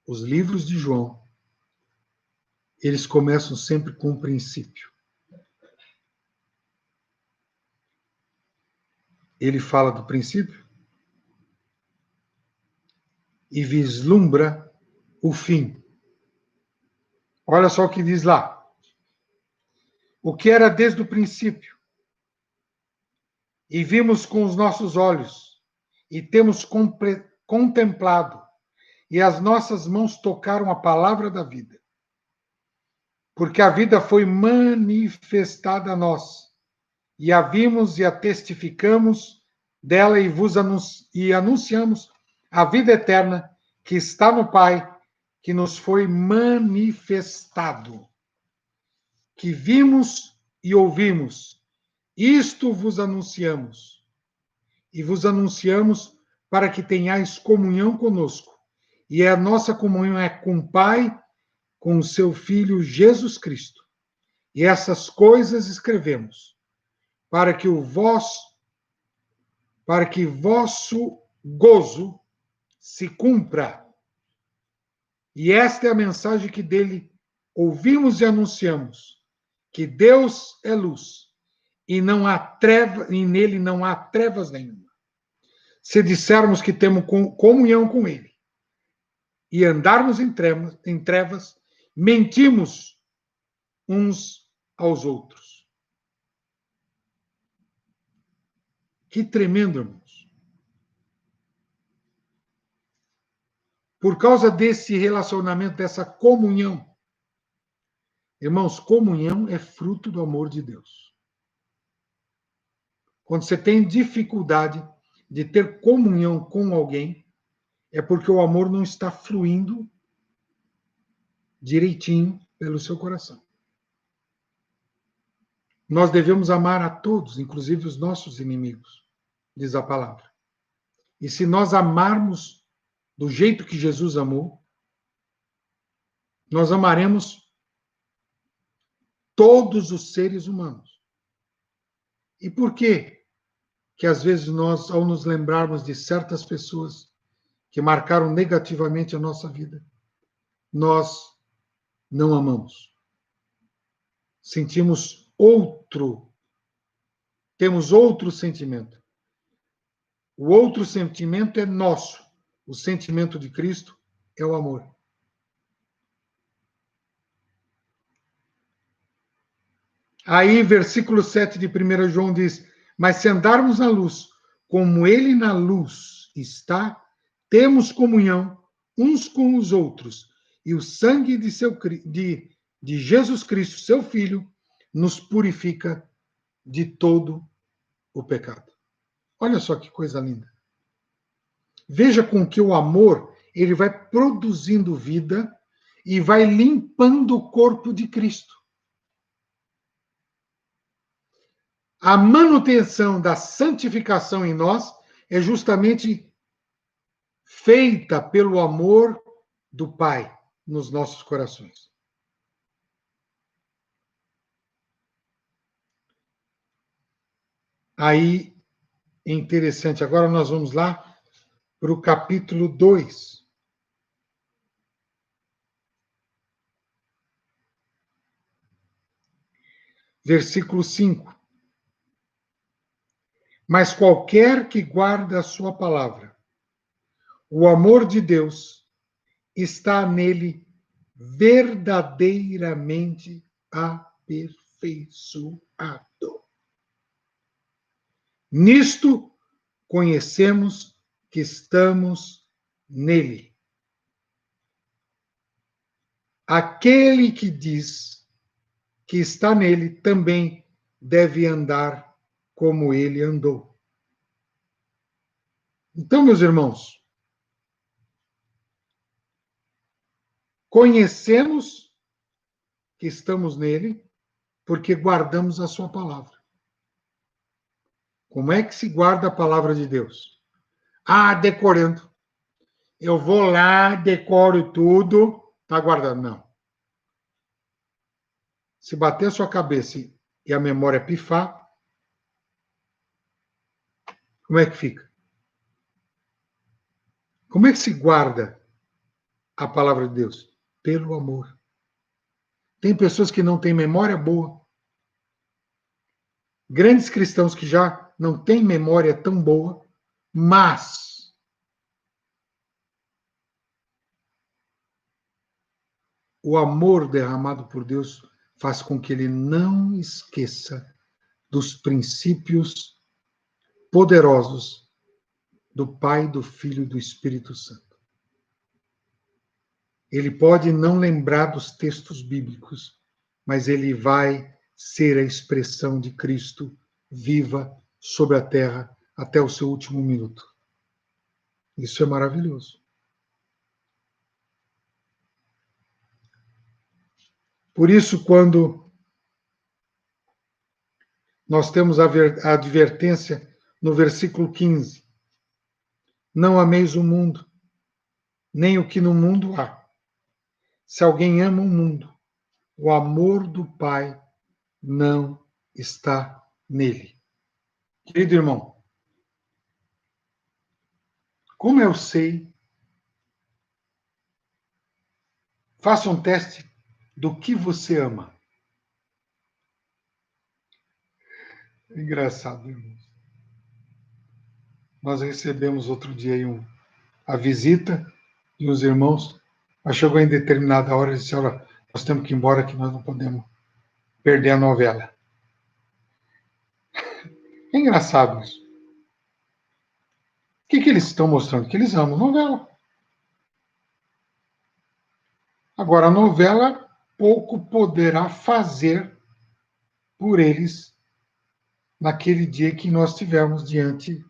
Speaker 2: os livros de João, eles começam sempre com um princípio. Ele fala do princípio e vislumbra o fim. Olha só o que diz lá. O que era desde o princípio. E vimos com os nossos olhos, e temos contemplado, e as nossas mãos tocaram a palavra da vida. Porque a vida foi manifestada a nós, e a vimos e a testificamos, dela e anunciamos a vida eterna que está no Pai, que nos foi manifestado, que vimos e ouvimos. Isto vos anunciamos, e vos anunciamos para que tenhais comunhão conosco. E a nossa comunhão é com o Pai, com o seu Filho Jesus Cristo. E essas coisas escrevemos, para que vosso gozo se cumpra. E esta é a mensagem que dele ouvimos e anunciamos, que Deus é luz, e não há treva, e nele não há trevas nenhuma. Se dissermos que temos comunhão com ele e andarmos em trevas, mentimos uns aos outros. Que tremendo, irmãos. Por causa desse relacionamento, dessa comunhão. Irmãos, comunhão é fruto do amor de Deus. Quando você tem dificuldade de ter comunhão com alguém, é porque o amor não está fluindo direitinho pelo seu coração. Nós devemos amar a todos, inclusive os nossos inimigos, diz a palavra. E se nós amarmos do jeito que Jesus amou, nós amaremos todos os seres humanos. E por quê? Que às vezes nós, ao nos lembrarmos de certas pessoas que marcaram negativamente a nossa vida, nós não amamos. Sentimos temos outro sentimento. O outro sentimento é nosso. O sentimento de Cristo é o amor. Aí, versículo 7 de 1 João diz: mas se andarmos na luz, como ele na luz está, temos comunhão uns com os outros, e o sangue de Jesus Cristo, seu Filho, nos purifica de todo o pecado. Olha só que coisa linda. Veja com que o amor, ele vai produzindo vida e vai limpando o corpo de Cristo. A manutenção da santificação em nós é justamente feita pelo amor do Pai nos nossos corações. Aí, é interessante. Agora nós vamos lá para o capítulo 2. Versículo 5. Mas qualquer que guarda a sua palavra, o amor de Deus está nele verdadeiramente aperfeiçoado. Nisto conhecemos que estamos nele. Aquele que diz que está nele também deve andar como ele andou. Então, meus irmãos, conhecemos que estamos nele porque guardamos a sua palavra. Como é que se guarda a palavra de Deus? Ah, decorando. Eu vou lá, decoro tudo, tá guardando. Não. Se bater a sua cabeça e a memória pifar, como é que fica? Como é que se guarda a palavra de Deus? Pelo amor. Tem pessoas que não têm memória boa. Grandes cristãos que já não têm memória tão boa, mas o amor derramado por Deus faz com que ele não esqueça dos princípios poderosos do Pai, do Filho e do Espírito Santo. Ele pode não lembrar dos textos bíblicos, mas ele vai ser a expressão de Cristo viva sobre a terra até o seu último minuto. Isso é maravilhoso. Por isso, quando nós temos a advertência no versículo 15, não ameis o mundo, nem o que no mundo há. Se alguém ama o mundo, o amor do Pai não está nele. Querido irmão, como eu sei, faça um teste do que você ama. Engraçado, irmão. Nós recebemos outro dia aí a visita de uns irmãos, mas chegou em determinada hora e disse, olha, nós temos que ir embora que nós não podemos perder a novela. É engraçado isso. O que eles estão mostrando? Que eles amam novela. Agora, a novela pouco poderá fazer por eles naquele dia que nós estivermos diante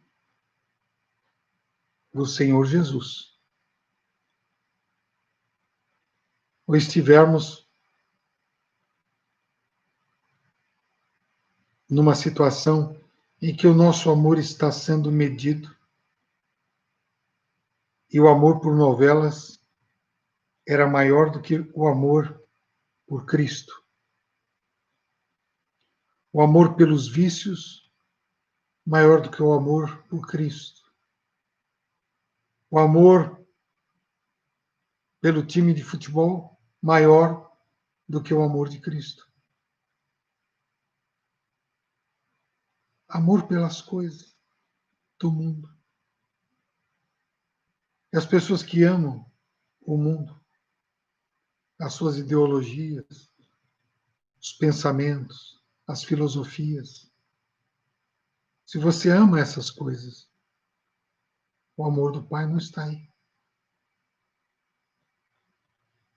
Speaker 2: do Senhor Jesus. Ou estivermos numa situação em que o nosso amor está sendo medido e o amor por novelas era maior do que o amor por Cristo. O amor pelos vícios maior do que o amor por Cristo. O amor pelo time de futebol maior do que o amor de Cristo. Amor pelas coisas do mundo. E as pessoas que amam o mundo, as suas ideologias, os pensamentos, as filosofias. Se você ama essas coisas, o amor do Pai não está aí.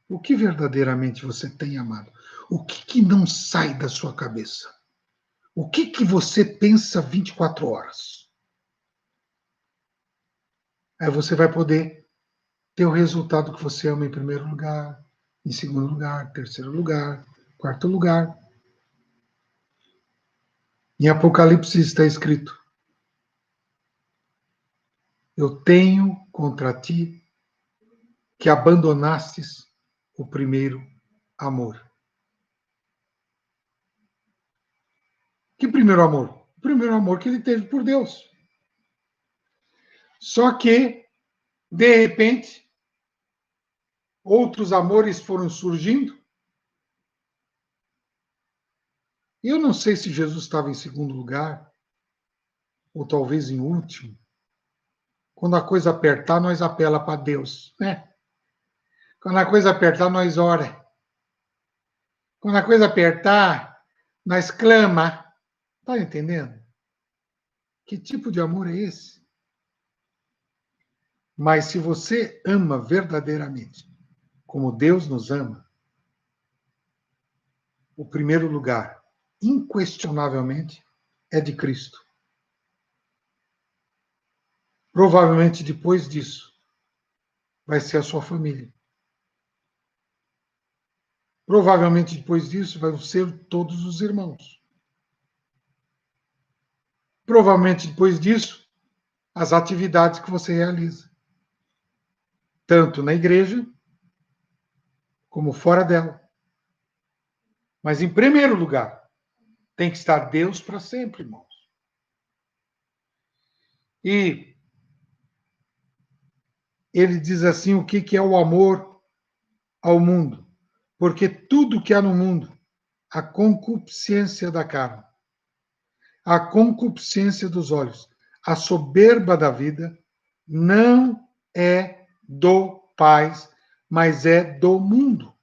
Speaker 2: O que verdadeiramente você tem amado? O que não sai da sua cabeça? O que você pensa 24 horas? Aí você vai poder ter o resultado que você ama em primeiro lugar, em segundo lugar, terceiro lugar, quarto lugar. Em Apocalipse está escrito: eu tenho contra ti que abandonastes o primeiro amor. Que primeiro amor? O primeiro amor que ele teve por Deus. Só que, de repente, outros amores foram surgindo. E eu não sei se Jesus estava em segundo lugar, ou talvez em último. Quando a coisa apertar, nós apela para Deus, né? Quando a coisa apertar, nós ora. Quando a coisa apertar, nós clama. Tá entendendo? Que tipo de amor é esse? Mas se você ama verdadeiramente, como Deus nos ama, o primeiro lugar, inquestionavelmente, é de Cristo. Provavelmente depois disso, vai ser a sua família. Provavelmente depois disso, vão ser todos os irmãos. Provavelmente depois disso, as atividades que você realiza. Tanto na igreja, como fora dela. Mas, em primeiro lugar, tem que estar Deus para sempre, irmãos. E ele diz assim, o que é o amor ao mundo? Porque tudo que há no mundo, a concupiscência da carne, a concupiscência dos olhos, a soberba da vida, não é do Pai, mas é do mundo.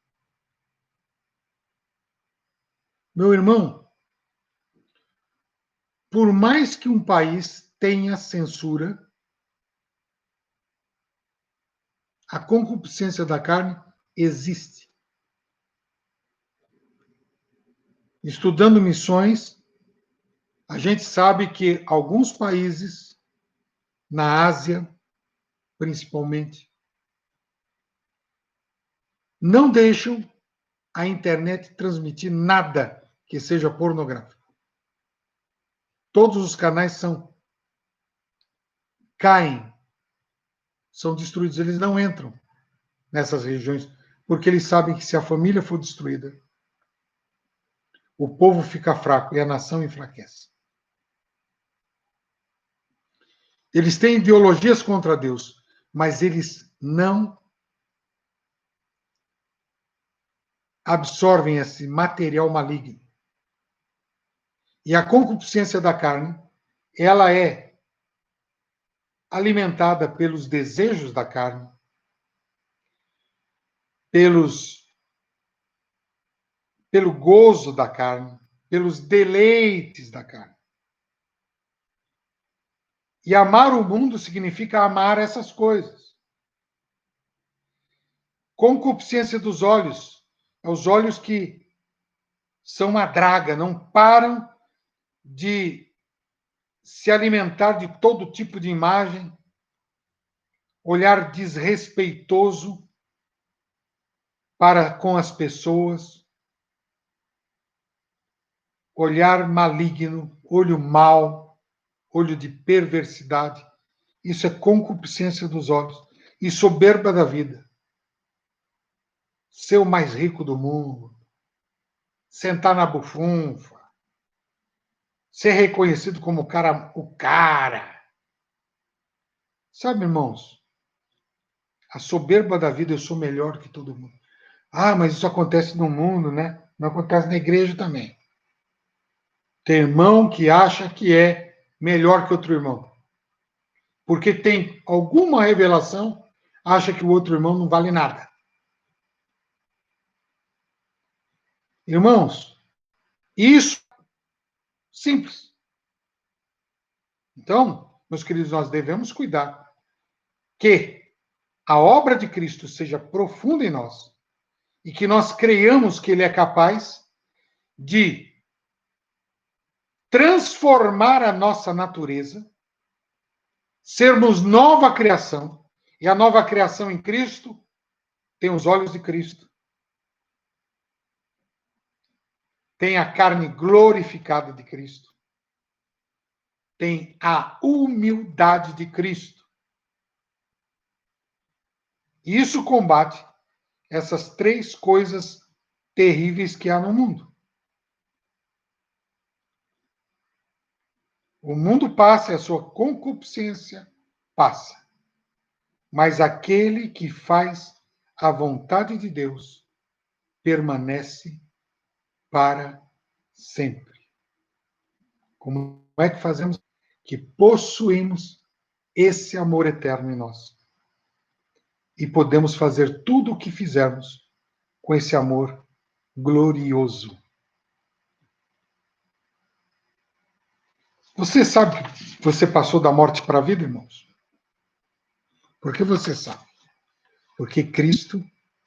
Speaker 2: Meu irmão, por mais que um país tenha censura, a concupiscência da carne existe. Estudando missões, a gente sabe que alguns países na Ásia, principalmente, não deixam a internet transmitir nada que seja pornográfico. Todos os canais caem, são destruídos. Eles não entram nessas regiões, porque eles sabem que se a família for destruída, o povo fica fraco e a nação enfraquece. Eles têm ideologias contra Deus, mas eles não absorvem esse material maligno. E a concupiscência da carne, ela é alimentada pelos desejos da carne, pelo gozo da carne, pelos deleites da carne. E amar o mundo significa amar essas coisas. Concupiscência dos olhos, os olhos que são uma draga, não param de se alimentar de todo tipo de imagem, olhar desrespeitoso para com as pessoas, olhar maligno, olho mau, olho de perversidade. Isso é concupiscência dos olhos e soberba da vida. Ser o mais rico do mundo, sentar na bufunfa, ser reconhecido como o cara. Sabe, irmãos, a soberba da vida, eu sou melhor que todo mundo. Ah, mas isso acontece no mundo, né? Não acontece na igreja também. Tem irmão que acha que é melhor que outro irmão. Porque tem alguma revelação, acha que o outro irmão não vale nada. Irmãos, isso simples. Então, meus queridos, nós devemos cuidar que a obra de Cristo seja profunda em nós e que nós creiamos que Ele é capaz de transformar a nossa natureza, sermos nova criação, e a nova criação em Cristo tem os olhos de Cristo, tem a carne glorificada de Cristo, tem a humildade de Cristo. E isso combate essas três coisas terríveis que há no mundo. O mundo passa e a sua concupiscência passa. Mas aquele que faz a vontade de Deus permanece para sempre. Como é que fazemos? Que possuímos esse amor eterno em nós. E podemos fazer tudo o que fizermos com esse amor glorioso. Você sabe que você passou da morte para a vida, irmãos? Por que você sabe? Porque Cristo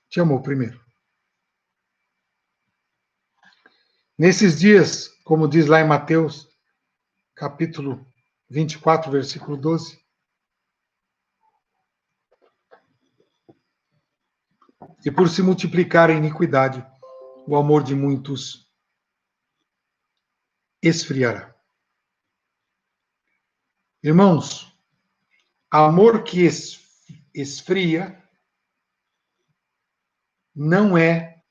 Speaker 2: te amou primeiro. Nesses dias, como diz lá em Mateus, capítulo 24, versículo 12, e por se multiplicar a iniquidade, o amor de muitos esfriará. Irmãos, amor que esfria não é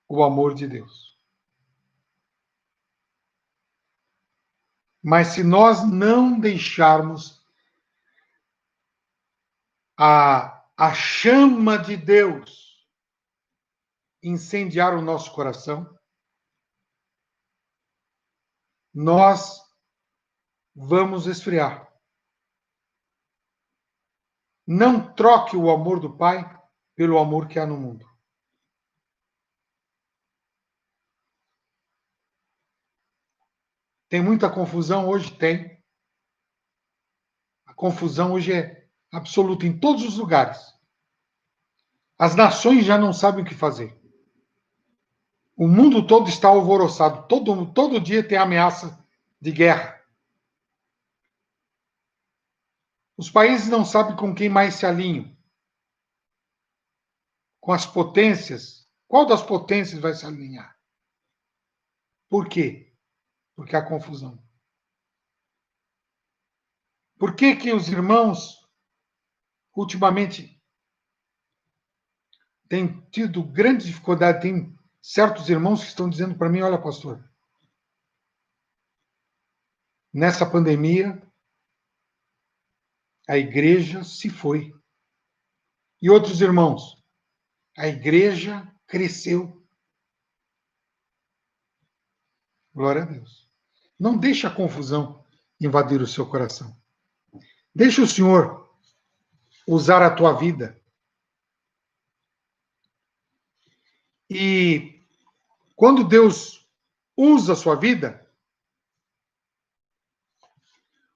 Speaker 2: o amor de Deus. Mas se nós não deixarmos a chama de Deus incendiar o nosso coração, nós vamos esfriar. Não troque o amor do Pai pelo amor que há no mundo. Tem muita confusão hoje? Tem. A confusão hoje é absoluta em todos os lugares. As nações já não sabem o que fazer. O mundo todo está alvoroçado. Todo dia tem ameaça de guerra. Os países não sabem com quem mais se alinham. Com as potências. Qual das potências vai se alinhar? Por quê? Porque há confusão. Por que que os irmãos, ultimamente, têm tido grande dificuldade? Tem certos irmãos que estão dizendo para mim, olha, pastor, nessa pandemia, a igreja se foi. E outros irmãos, a igreja cresceu. Glória a Deus. Não deixe a confusão invadir o seu coração. Deixe o Senhor usar a tua vida. E quando Deus usa a sua vida,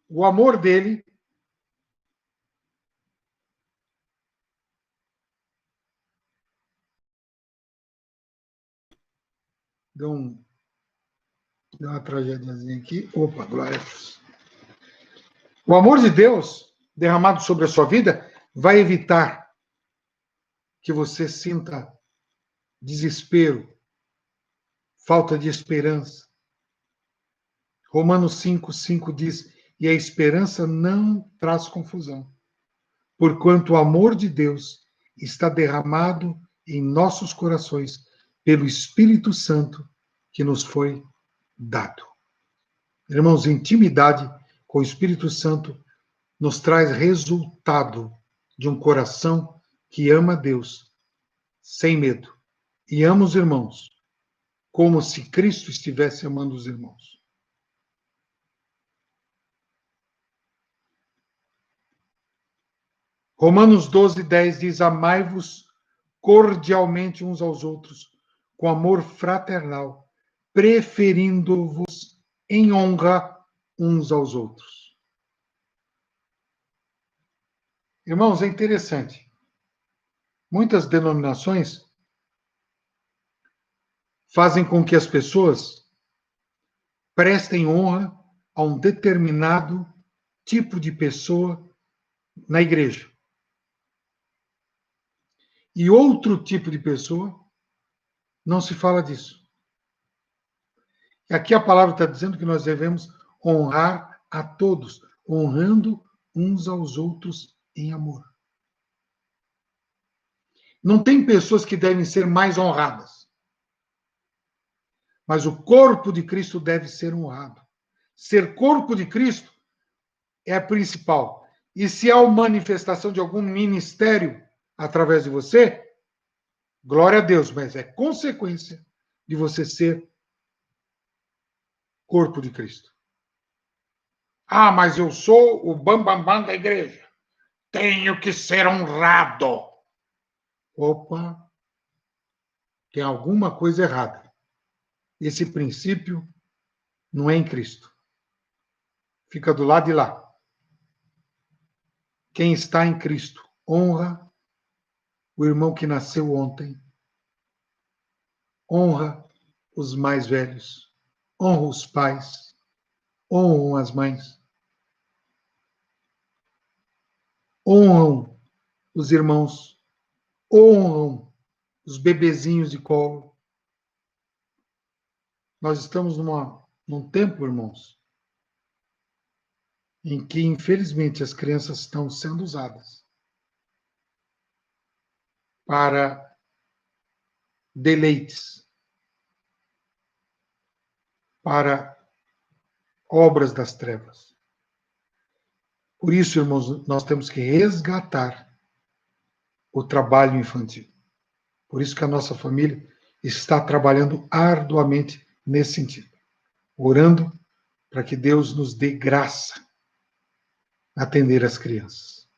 Speaker 2: o amor dele deu uma tragédiazinha aqui. Opa, glória a Deus. O amor de Deus derramado sobre a sua vida vai evitar que você sinta desespero, falta de esperança. Romanos 5:5 diz: e a esperança não traz confusão, porquanto o amor de Deus está derramado em nossos corações pelo Espírito Santo que nos foi dado. Irmãos, intimidade com o Espírito Santo nos traz resultado de um coração que ama Deus sem medo e ama os irmãos como se Cristo estivesse amando os irmãos. Romanos 12:10 diz: amai-vos cordialmente uns aos outros, com amor fraternal, preferindo-vos em honra uns aos outros. Irmãos, é interessante. Muitas denominações fazem com que as pessoas prestem honra a um determinado tipo de pessoa na igreja. E outro tipo de pessoa, não se fala disso. E aqui a palavra está dizendo que nós devemos honrar a todos, honrando uns aos outros em amor. Não tem pessoas que devem ser mais honradas. Mas o corpo de Cristo deve ser honrado. Ser corpo de Cristo é a principal. E se há uma manifestação de algum ministério através de você, glória a Deus, mas é consequência de você ser corpo de Cristo. Ah, mas eu sou o bambambam da igreja. Tenho que ser honrado. Opa, tem alguma coisa errada. Esse princípio não é em Cristo. Fica do lado de lá. Quem está em Cristo honra o irmão que nasceu ontem, honra os mais velhos, honra os pais, honram as mães, honram os irmãos, honram os bebezinhos de colo. Nós estamos num tempo, irmãos, em que, infelizmente, as crianças estão sendo usadas para deleites, para obras das trevas. Por isso, irmãos, nós temos que resgatar o trabalho infantil. Por isso que a nossa família está trabalhando arduamente nesse sentido, orando para que Deus nos dê graça a atender as crianças.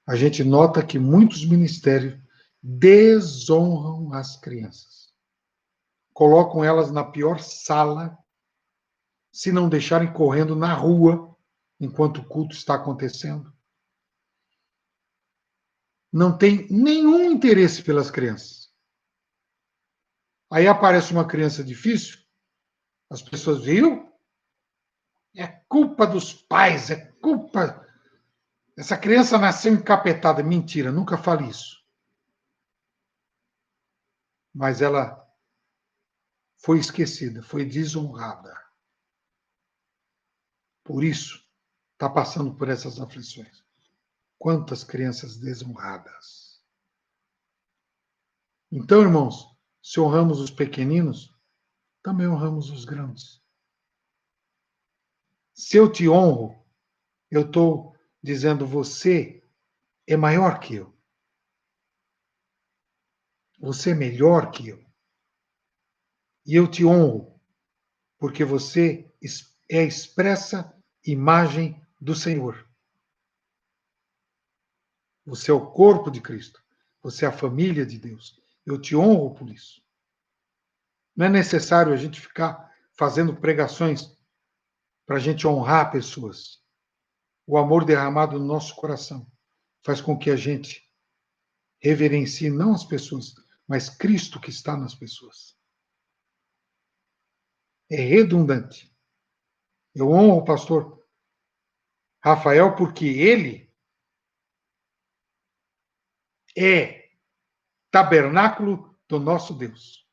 Speaker 2: A gente nota que muitos ministérios desonram as crianças. Colocam elas na pior sala, se não deixarem correndo na rua enquanto o culto está acontecendo. Não tem nenhum interesse pelas crianças. Aí aparece uma criança difícil, as pessoas viram, é culpa dos pais, é culpa Essa criança nasceu encapetada. Mentira, nunca fale isso. Mas ela foi esquecida, foi desonrada. Por isso, está passando por essas aflições. Quantas crianças desonradas. Então, irmãos, se honramos os pequeninos, também honramos os grandes. Se eu te honro, eu estou dizendo você é maior que eu. Você é melhor que eu. E eu te honro, porque você é a expressa imagem do Senhor. Você é o corpo de Cristo. Você é a família de Deus. Eu te honro por isso. Não é necessário a gente ficar fazendo pregações para a gente honrar pessoas. O amor derramado no nosso coração faz com que a gente reverencie não as pessoas, mas Cristo que está nas pessoas. É redundante. Eu honro o pastor Rafael porque ele é tabernáculo do nosso Deus.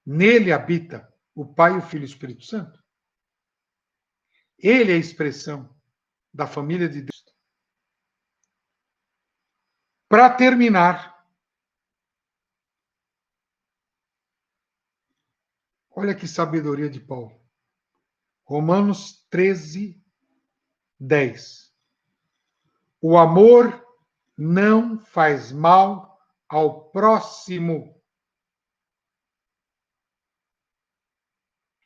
Speaker 2: Nele habita o Pai, o Filho e o Espírito Santo. Ele é a expressão da família de Deus. Para terminar, olha que sabedoria de Paulo. Romanos 13, 10. O amor não faz mal ao próximo.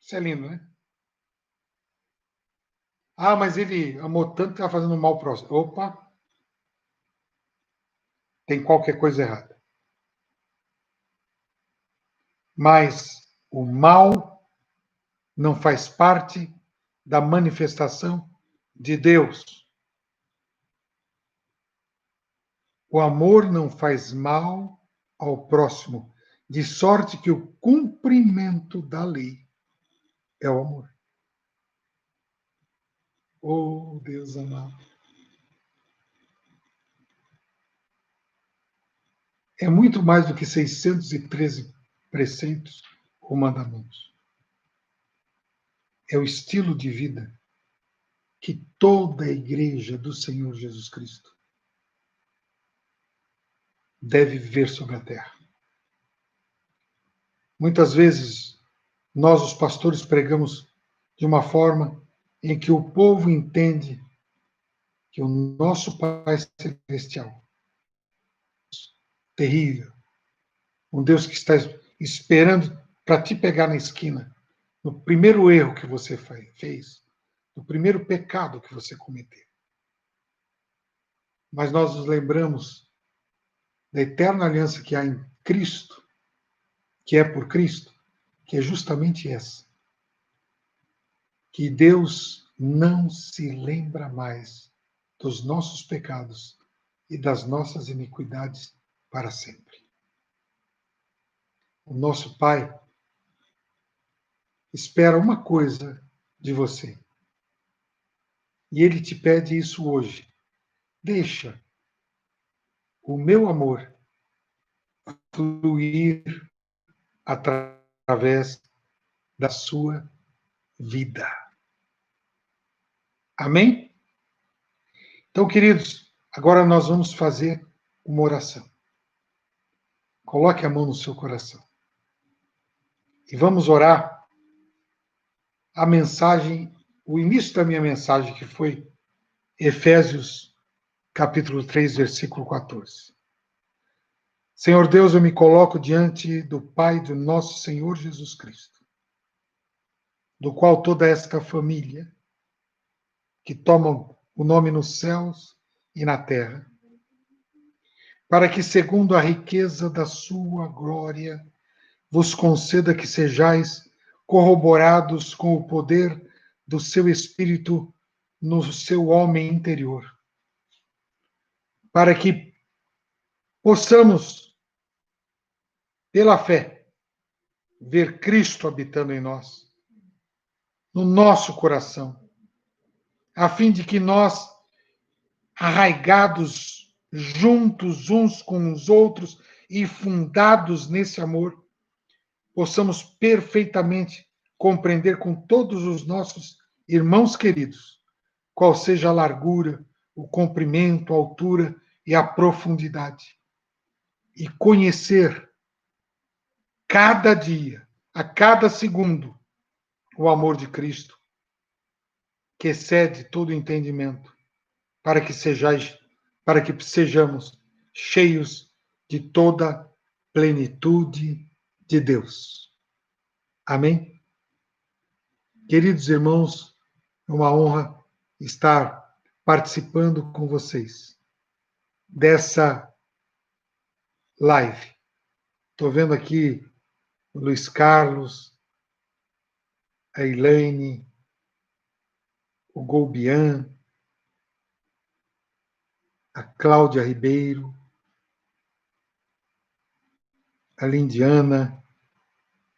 Speaker 2: Isso é lindo, né? Ah, mas ele amou tanto que está fazendo mal ao próximo. Opa! Tem qualquer coisa errada. Mas o mal não faz parte da manifestação de Deus. O amor não faz mal ao próximo, de sorte que o cumprimento da lei é o amor. Oh, Deus amado. É muito mais do que 613 preceitos ou mandamentos. É o estilo de vida que toda a igreja do Senhor Jesus Cristo deve viver sobre a terra. Muitas vezes, nós, os pastores, pregamos de uma forma em que o povo entende que o nosso Pai Celestial, terrível, um Deus que está esperando para te pegar na esquina, no primeiro erro que você fez, no primeiro pecado que você cometeu. Mas nós nos lembramos da eterna aliança que há em Cristo, que é por Cristo, que é justamente essa. Que Deus não se lembra mais dos nossos pecados e das nossas iniquidades para sempre. O nosso Pai espera uma coisa de você. E Ele te pede isso hoje. Deixa o meu amor fluir através da sua vida. Amém? Então, queridos, agora nós vamos fazer uma oração. Coloque a mão no seu coração. E vamos orar a mensagem, o início da minha mensagem, que foi Efésios, capítulo 3, versículo 14. Senhor Deus, eu me coloco diante do Pai do nosso Senhor Jesus Cristo, do qual toda esta família, que toma o nome nos céus e na terra, para que, segundo a riqueza da sua glória, vos conceda que sejais corroborados com o poder do seu Espírito no seu homem interior, para que possamos, pela fé, ver Cristo habitando em nós, no nosso coração, a fim de que nós arraigados juntos uns com os outros e fundados nesse amor, possamos perfeitamente compreender com todos os nossos irmãos queridos qual seja a largura, o comprimento, a altura e a profundidade. E conhecer cada dia, a cada segundo, o amor de Cristo, que excede todo entendimento, para que sejamos cheios de toda plenitude de Deus. Amém? Queridos irmãos, é uma honra estar participando com vocês dessa live. Estou vendo aqui o Luiz Carlos, a Elaine, o Golbian, a Cláudia Ribeiro, a Lindiana,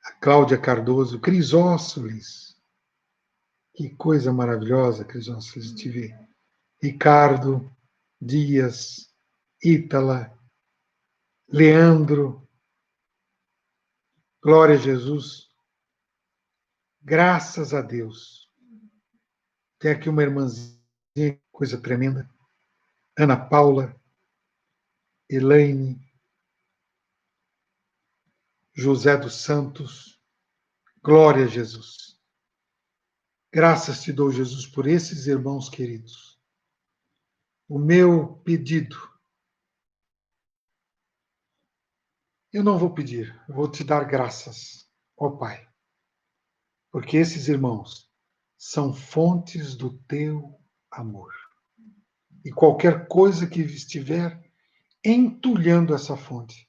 Speaker 2: a Cláudia Cardoso, Crisóstolis. Que coisa maravilhosa, Crisóstolis, te ver. Ricardo, Dias, Ítala, Leandro, glória a Jesus. Graças a Deus. Tem aqui uma irmãzinha, coisa tremenda. Ana Paula, Elaine, José dos Santos. Glória a Jesus. Graças te dou, Jesus, por esses irmãos queridos. O meu pedido, eu não vou pedir, eu vou te dar graças, ó Pai, porque esses irmãos são fontes do teu amor. E qualquer coisa que estiver entulhando essa fonte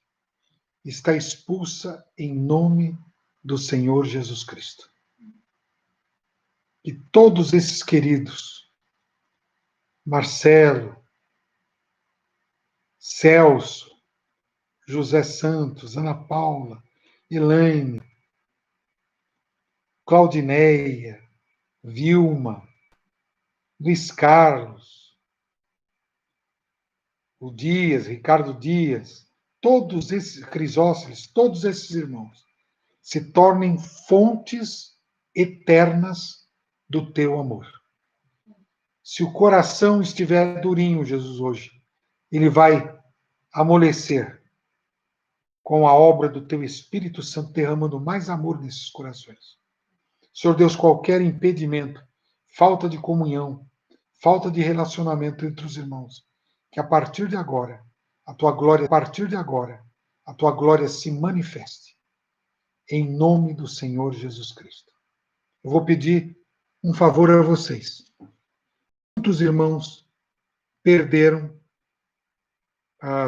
Speaker 2: está expulsa em nome do Senhor Jesus Cristo. E todos esses queridos, Marcelo, Celso, José Santos, Ana Paula, Elaine, Claudineia, Vilma, Luiz Carlos, o Dias, Ricardo Dias, todos esses, Crisóstolis, todos esses irmãos, se tornem fontes eternas do teu amor. Se o coração estiver durinho, Jesus, hoje, ele vai amolecer com a obra do teu Espírito Santo derramando mais amor nesses corações. Senhor Deus, qualquer impedimento, falta de comunhão, falta de relacionamento entre os irmãos, que a partir de agora, a tua glória se manifeste. Em nome do Senhor Jesus Cristo. Eu vou pedir um favor a vocês. Muitos irmãos perderam,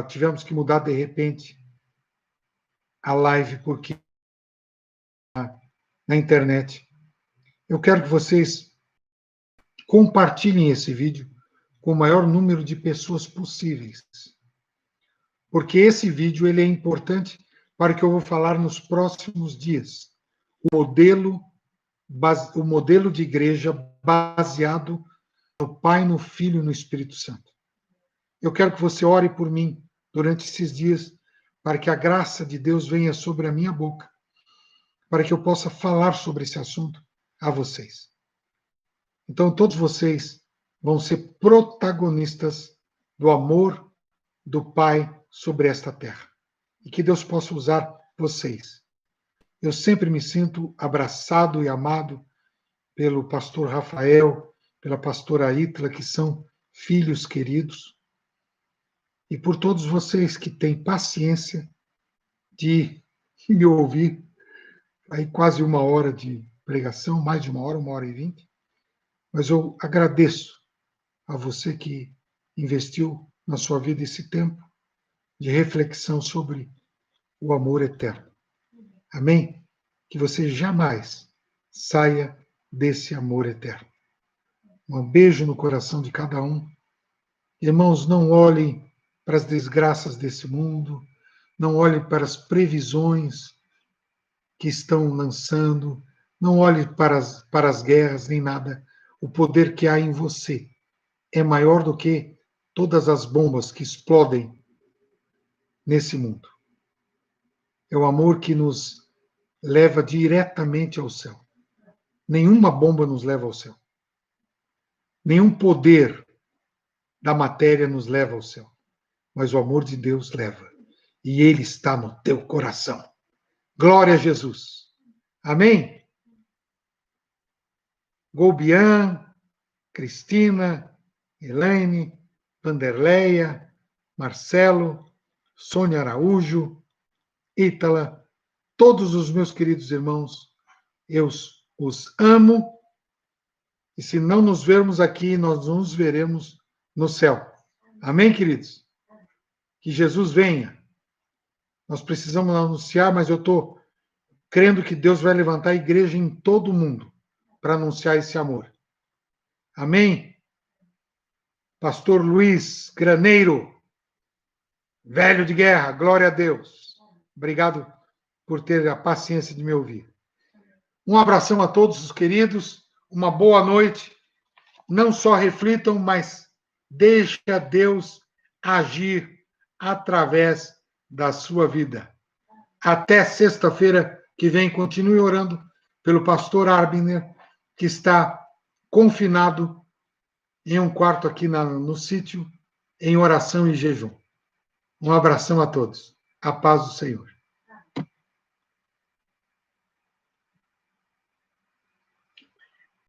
Speaker 2: tivemos que mudar de repente a live porque na internet. Eu quero que vocês compartilhem esse vídeo com o maior número de pessoas possíveis. Porque esse vídeo ele é importante para o que eu vou falar nos próximos dias. O modelo de igreja baseado no Pai, no Filho e no Espírito Santo. Eu quero que você ore por mim durante esses dias, para que a graça de Deus venha sobre a minha boca, para que eu possa falar sobre esse assunto a vocês. Então, todos vocês vão ser protagonistas do amor do Pai sobre esta terra. E que Deus possa usar vocês. Eu sempre me sinto abraçado e amado pelo pastor Rafael, pela pastora Ítala, que são filhos queridos, e por todos vocês que têm paciência de me ouvir, aí quase 1 hora de pregação, mais de 1 hora e 20, mas eu agradeço a você que investiu na sua vida esse tempo de reflexão sobre o amor eterno. Amém? Que você jamais saia desse amor eterno. Um beijo no coração de cada um. Irmãos, não olhem para as desgraças desse mundo, não olhem para as previsões que estão lançando, não olhem para as guerras nem nada. O poder que há em você é maior do que todas as bombas que explodem nesse mundo. É o amor que nos leva diretamente ao céu. Nenhuma bomba nos leva ao céu. Nenhum poder da matéria nos leva ao céu. Mas o amor de Deus leva. E ele está no teu coração. Glória a Jesus. Amém? Golbian, Cristina, Elaine, Vanderleia, Marcelo, Sônia Araújo, Ítala, todos os meus queridos irmãos, eu os amo, e se não nos vermos aqui, nós nos veremos no céu. Amém, queridos? Que Jesus venha. Nós precisamos anunciar, mas eu estou crendo que Deus vai levantar a igreja em todo o mundo para anunciar esse amor. Amém? Pastor Luiz Graneiro, velho de guerra, glória a Deus. Obrigado por ter a paciência de me ouvir. Um abração a todos os queridos, uma boa noite. Não só reflitam, mas deixe Deus agir através da sua vida. Até sexta-feira que vem, continue orando pelo pastor Arbiner, que está confinado em um quarto aqui no sítio, em oração e jejum. Um abração a todos. A paz do Senhor.